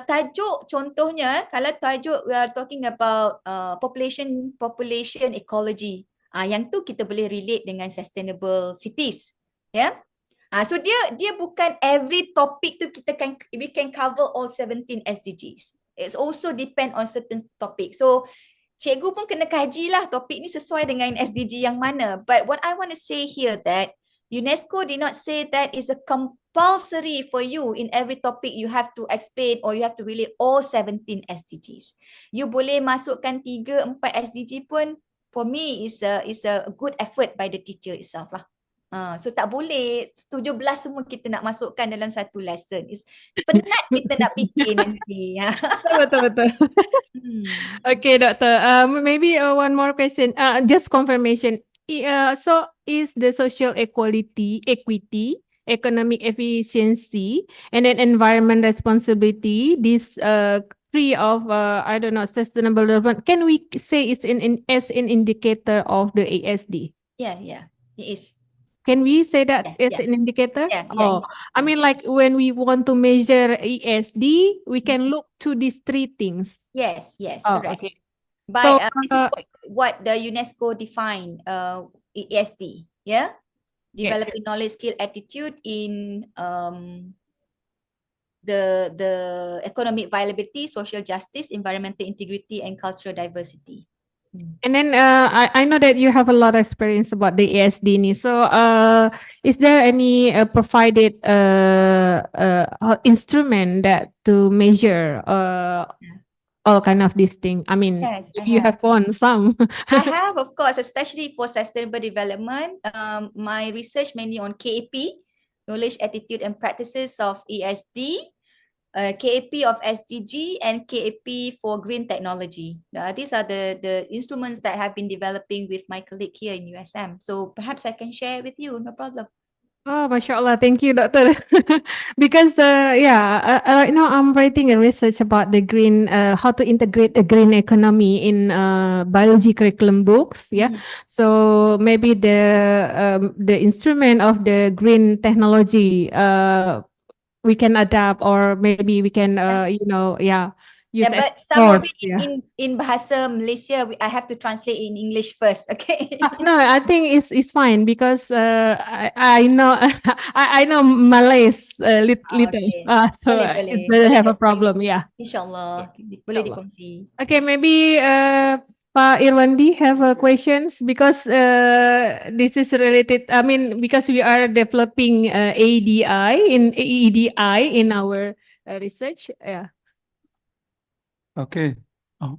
Tajuk contohnya, kalau tajuk we are talking about population ecology, yang tu kita boleh relate dengan sustainable cities, ya. So dia bukan every topic tu we can cover all 17 SDGs. It's also depend on certain topic. So cikgu pun kena kajilah topik ni sesuai dengan SDG yang mana. But what I want to say here that UNESCO did not say that is a compulsory for you in every topic you have to explain or you have to relate all 17 SDGs. You boleh masukkan 3-4 SDG pun, for me is a good effort by the teacher itself lah. So tak boleh 17 semua kita nak masukkan dalam satu lesson. Penat kita nak fikir nanti. Betul. Okay, Doctor. Maybe one more question. Just confirmation. So is the social equity, economic efficiency, and then environment responsibility, these three of sustainable development, can we say it's as an indicator of the ASD? Yeah, it is. Can we say that as an indicator? Yeah. I mean, like when we want to measure ESD, we can look to these three things. Yes, correct. Okay. By this is what the UNESCO defined ESD, yeah. developing knowledge, skill, attitude in the economic viability, social justice, environmental integrity, and cultural diversity. And then I know that you have a lot of experience about the ESD ni. So is there any provided instrument that to measure all kind of these things? I mean, Yes, if I you have. have one, some. I have, of course, especially for sustainable development. My research mainly on KAP, knowledge, attitude, and practices of ESD, KAP of SDG, and KAP for green technology. These are the instruments that have been developing with my colleague here in USM. So perhaps I can share with you, no problem. Oh, mashallah. Thank you, doctor. Because right now I'm writing a research about the green, how to integrate the green economy in biology curriculum books. Yeah. So maybe the instrument of the green technology we can adapt, or maybe we can use as But some of course. it Yeah. in Bahasa Malaysia, I have to translate in English first, okay? No, I think it's fine because I know I know Malays little, Okay. so it doesn't have a problem. Yeah. InsyaAllah, boleh InsyaAllah. dikongsi. Okay, maybe Pak Irwandi have questions because this is related. I mean, because we are developing EDI in our research. Yeah. Okay. Oh.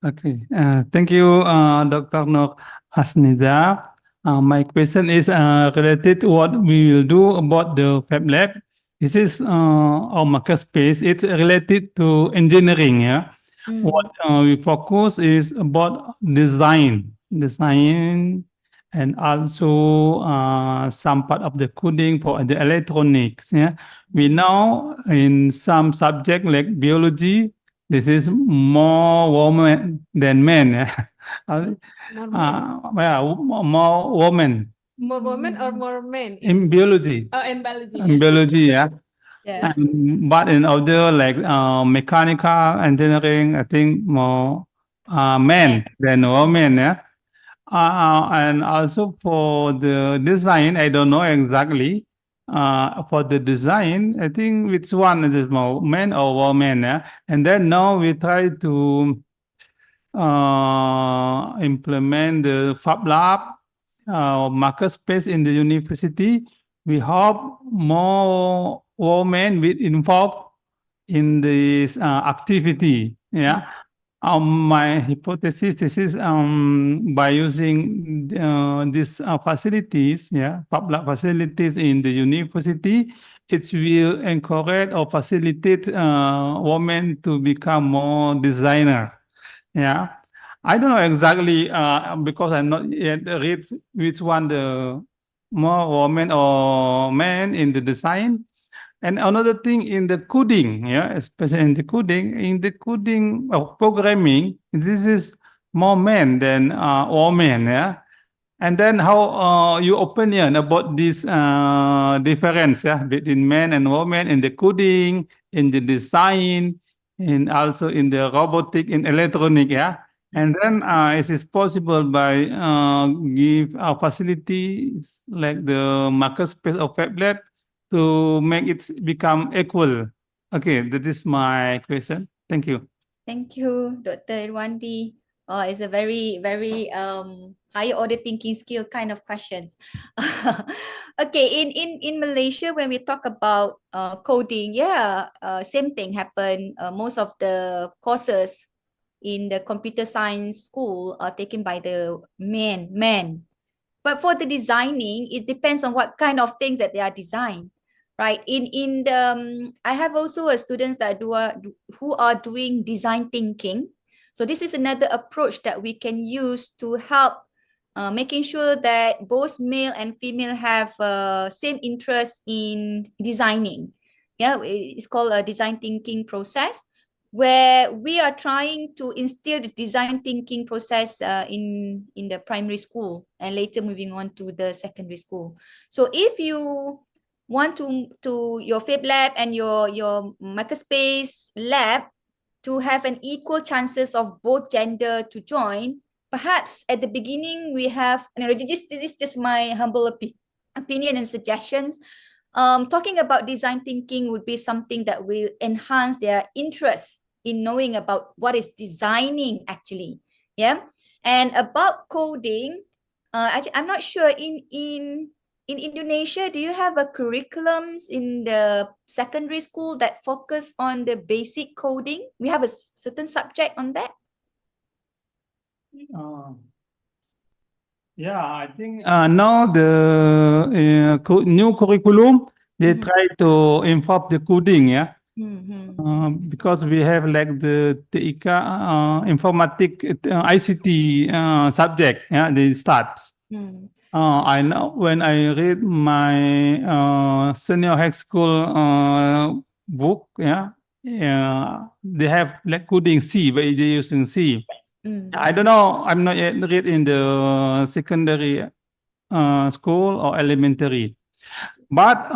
Okay. Thank you, Dr. Nur Asniza. My question is related to what we will do about the Fab Lab. This is our makerspace. It's related to engineering. Yeah. What we focus is about design, and also some part of the coding for the electronics. Yeah. We know in some subject like biology, this is more women than men. More women. More women or more men in biology. Oh, in biology. In biology, yeah. Yeah. But in other like mechanical engineering, I think more men than women. Yeah. And also for the design, I don't know exactly. For the design, I think which one is it more men or women? Yeah. And then now we try to implement the Fab Lab makerspace in the university. We hope more women will involved in this activity. Yeah. My hypothesis is by using these facilities, Fab Lab facilities in the university, it will encourage or facilitate women to become more designer. Yeah. I don't know exactly because I'm not yet read which one the more women or men in the design. And another thing in the coding, especially in the coding of programming, this is more men than women, yeah. And then how your opinion about this difference, between men and women in the coding, in the design, and also in the robotic and electronic, yeah. And then is it possible by give our facilities like the makerspace of Fab Lab to make it become equal? Okay, that is my question. Thank you. Thank you, Dr. Irwandi. It's a very, very higher order thinking skill kind of questions. Okay, in Malaysia, when we talk about coding, same thing happened. Most of the courses in the computer science school are taken by the men. But for the designing, it depends on what kind of things that they are designed, right? In the I have also students that who are doing design thinking. So this is another approach that we can use to help making sure that both male and female have same interest in designing. Yeah, it's called a design thinking process, where we are trying to instill the design thinking process in the primary school and later moving on to the secondary school. So if you want to your Fab Lab and your makerspace lab to have an equal chances of both gender to join, perhaps at the beginning we have, this is just my humble opinion and suggestions. Talking about design thinking would be something that will enhance their interest in knowing about what is designing actually. Yeah. And about coding, actually, I'm not sure in Indonesia, do you have a curriculums in the secondary school that focus on the basic coding? We have a certain subject on that? Yeah, I think now the new curriculum, they try to involve the coding, yeah. Because we have like the TIK informatic ICT subject, yeah, they start. I know when I read my senior high school book, yeah, they have like coding C, but they using C. I don't know. I'm not yet read in the secondary school or elementary. But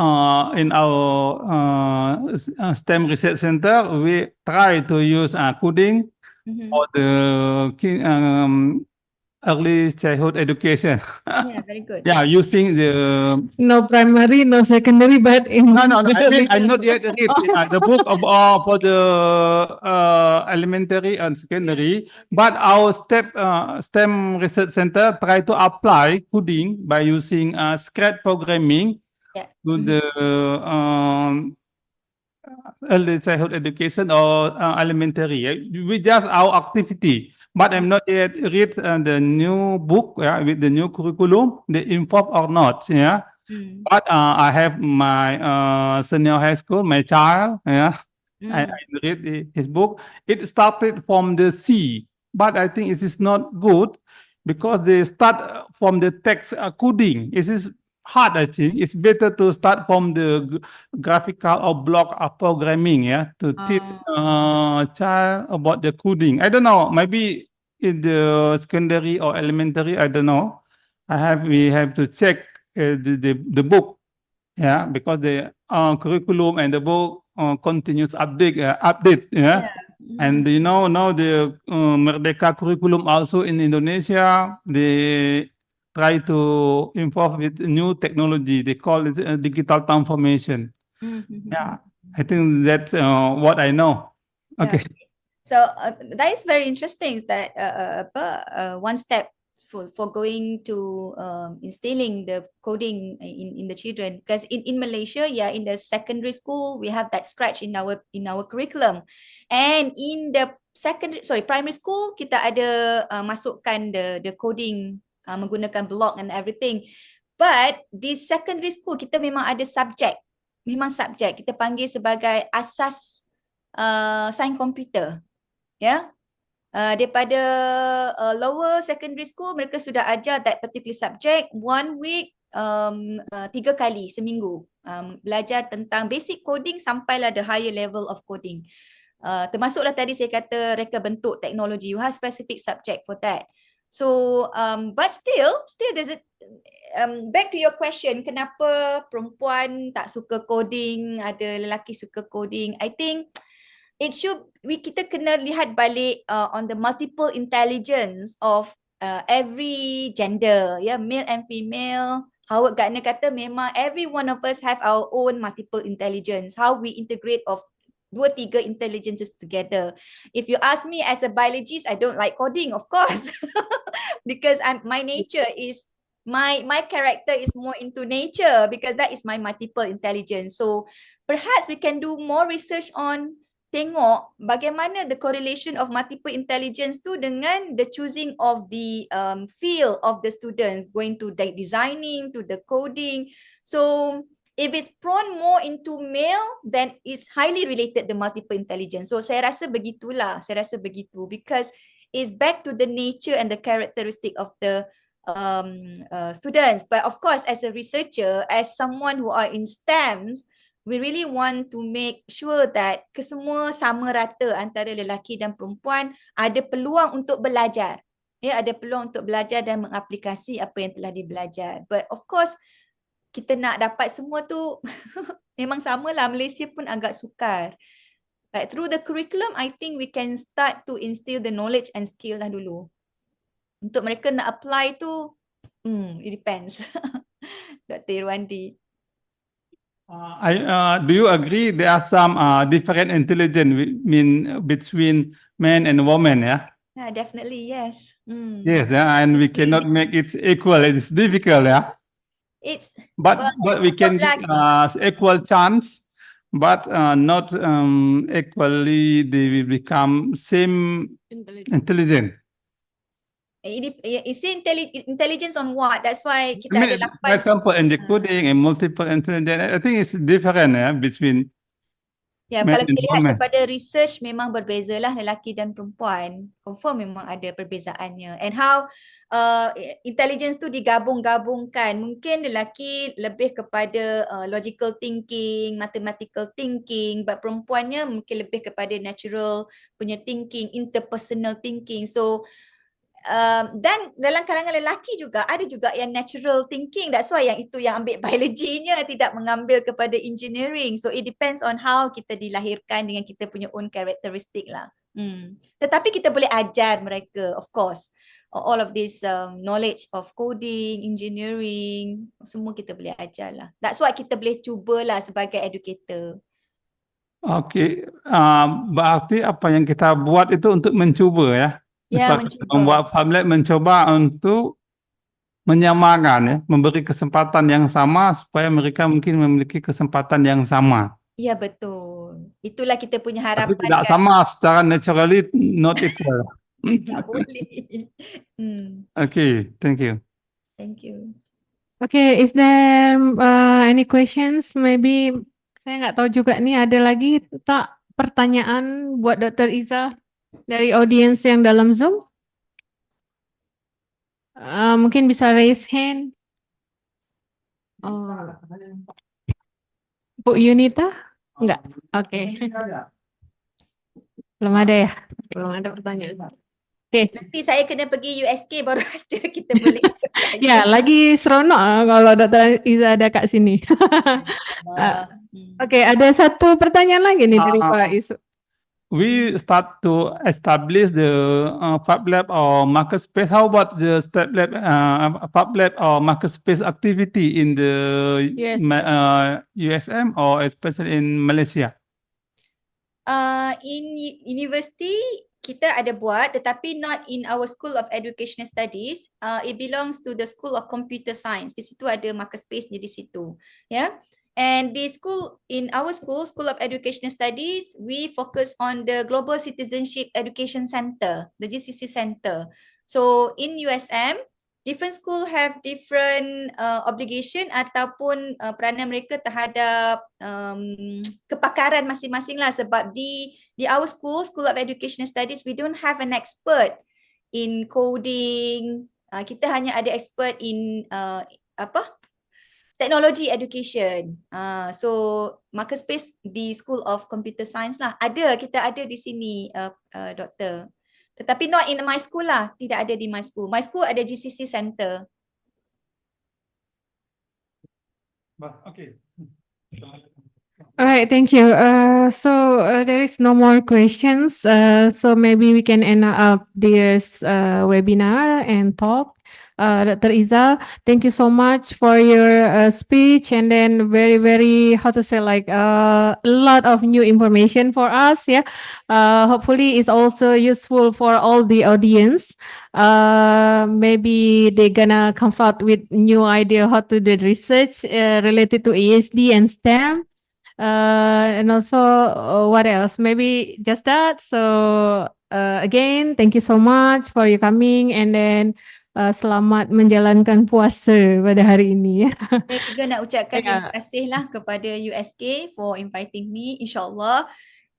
in our STEM research center, we try to use coding for the early childhood education. Yeah, very good. Yeah, using the No primary, no secondary, but in no. I mean, I'm not yet read the book of for the elementary and secondary. But our STEM research center try to apply coding by using Scratch programming to the early childhood education or elementary. We just our activity. But I'm not yet read the new book with the new curriculum, the involved or not. Yeah. But I have my senior high school, my child. Yeah. I read his book. It started from the C, but I think it is not good because they start from the text coding. It is hard, I think. It's better to start from the graphical or block programming, yeah, to teach child about the coding. I don't know. Maybe in the secondary or elementary, I don't know. We have to check the book, yeah, because the curriculum and the book continues update, yeah. And you know now the Merdeka curriculum also in Indonesia, they try to involve with new technology. They call it digital transformation. Yeah, I think that's what I know. Okay. So that is very interesting that one step for going to instilling the coding in the children, because in Malaysia, in the secondary school we have that Scratch in our curriculum, and in the primary school kita ada masukkan the coding menggunakan block and everything. But di secondary school kita memang ada subjek kita panggil sebagai asas sains komputer. Ya, daripada lower secondary school mereka sudah ajar that particular subject 1 week 3 kali seminggu, belajar tentang basic coding sampailah the higher level of coding. Termasuklah tadi saya kata reka bentuk teknologi, you have specific subject for that. So but still there's a back to your question, kenapa perempuan tak suka coding, ada lelaki suka coding. I think it should, kita kena lihat balik on the multiple intelligence of every gender, male and female. Howard Gardner kata memang every one of us have our own multiple intelligence, how we integrate of 2-3 intelligences together. If you ask me as a biologist, I don't like coding, of course, because my nature is my character is more into nature, because that is my multiple intelligence. So perhaps we can do more research on tengok bagaimana the correlation of multiple intelligence tu dengan the choosing of the field of the students, going to the designing, to the coding. So if it's prone more into male, then it's highly related to multiple intelligence. So saya rasa begitu, because it's back to the nature and the characteristic of the students. But of course, as a researcher, as someone who are in STEMs, we really want to make sure that kesemua sama rata antara lelaki dan perempuan ada peluang untuk belajar. Ada peluang untuk belajar dan mengaplikasi apa yang telah dibelajar. But of course, kita nak dapat semua tu memang samalah, Malaysia pun agak sukar. But through the curriculum, I think we can start to instill the knowledge and skill lah dulu. Untuk mereka nak apply tu, it depends. Dr. Irwandi. Do you agree there are some different intelligence between men and women? Yeah. Yeah, definitely, yes. Yes, yeah, and we cannot make it equal. It's difficult, yeah. It's But we of course can give lah. equal chance, but not equally. They will become same intelligent. It's intelligence on what? That's why I kita mean, ada for example, in the coding and multiple intelligence, I think it's different, yeah, between ya, men kalau and kita lihat women. kepada research memang berbezalah lelaki dan perempuan. Confirm memang ada perbezaannya. And how intelligence tu digabung-gabungkan. Mungkin lelaki lebih kepada logical thinking, mathematical thinking, but perempuannya mungkin lebih kepada natural punya thinking, interpersonal thinking. So dan dalam kalangan lelaki juga ada juga yang natural thinking. That's why yang itu yang ambil biologinya tidak mengambil kepada engineering. So it depends on how kita dilahirkan dengan kita punya own characteristic lah. Tetapi kita boleh ajar mereka, of course, all of this knowledge of coding, engineering, semua kita boleh ajar lah. That's why kita boleh cubalah sebagai educator. Okey, berarti apa yang kita buat itu untuk mencuba, ya. Ya, Misal kita mencuba. membuat Padlet mencoba untuk menyamakan, ya, memberi kesempatan yang sama supaya mereka mungkin memiliki kesempatan yang sama. Ya, betul. Itulah kita punya Tapi harapan tidak kan. sama secara naturally, not equal. Tak boleh. Okay, thank you. Thank you. Okay, is there any questions? Maybe saya nggak tahu juga nih, ada lagi tak pertanyaan buat Dr. Iza dari audiens yang dalam Zoom? Mungkin bisa raise hand. Oh. Bu Yunita? Enggak. Oke. Belum ada ya? Belum ada pertanyaan. Oke. Nanti saya kena pergi USK baru ada kita boleh tanya. Ya, lagi seronok kalau Dr. Iza ada kat sini. Oke, ada satu pertanyaan lagi nih dari Pak Isu. We start to establish the Fab Lab or market-space. How about the Fab Lab or market-space activity in the USM or especially in Malaysia? In university kita ada buat, tetapi not in our School of Educational Studies. It belongs to the School of Computer Science. Di situ ada market space di situ. Yeah. And the school, in our school, School of Educational Studies, we focus on the Global Citizenship Education Center, the GCC Center. So in USM, different school have different obligation ataupun peranan mereka terhadap kepakaran masing-masing lah, sebab di our school, School of Educational Studies, we don't have an expert in coding. Kita hanya ada expert in technology education. So market space di School of Computer Science lah. Kita ada di sini, doktor. Tetapi not in my school lah. Tidak ada di my school. My school ada GCC Center. Okay. All right, thank you. So there is no more questions. So maybe we can end up this webinar and talk. Dr. Iza, thank you so much for your speech, and then very, very, how to say, like a lot of new information for us. Yeah, hopefully it's also useful for all the audience. Maybe they're gonna come out with new idea how to do research related to ESD and STEM. And also what else? Maybe just that. So again, thank you so much for your coming, and then selamat menjalankan puasa pada hari ini. Saya juga nak ucapkan terima kasih lah kepada USK for inviting me. InsyaAllah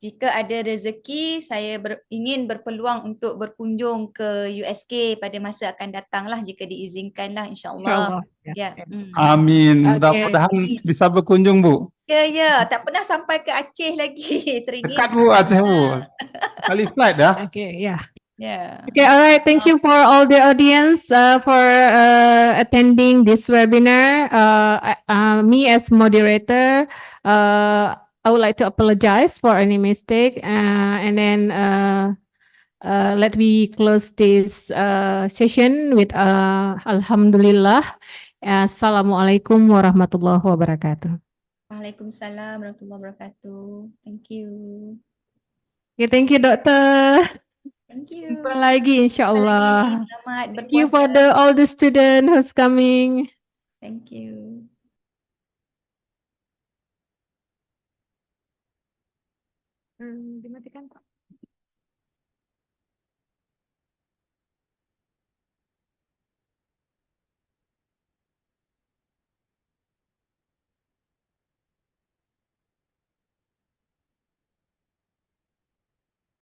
jika ada rezeki, saya ingin berpeluang untuk berkunjung ke USK pada masa akan datang lah, jika diizinkan lah, insyaAllah. Ya. Amin. Mudah-mudahan bisa berkunjung, Bu. Ya, tak pernah sampai ke Aceh lagi. Teringin. Dekat, Bu, Aceh, Bu. Kali flight dah. Okay, yeah. Yeah. Okay, all right. Thank you for all the audience for attending this webinar. Me as moderator, I would like to apologize for any mistake, and then let me close this session with Alhamdulillah. Assalamualaikum warahmatullahi wabarakatuh. Waalaikumsalam warahmatullahi wabarakatuh. Thank you. Okay, thank you, Dokter. Thank you. Jumpa lagi, Jumpa insyaAllah. lagi. Selamat Thank you for berpuasa. all the student who's coming. Thank you. Dimatikan, Pak.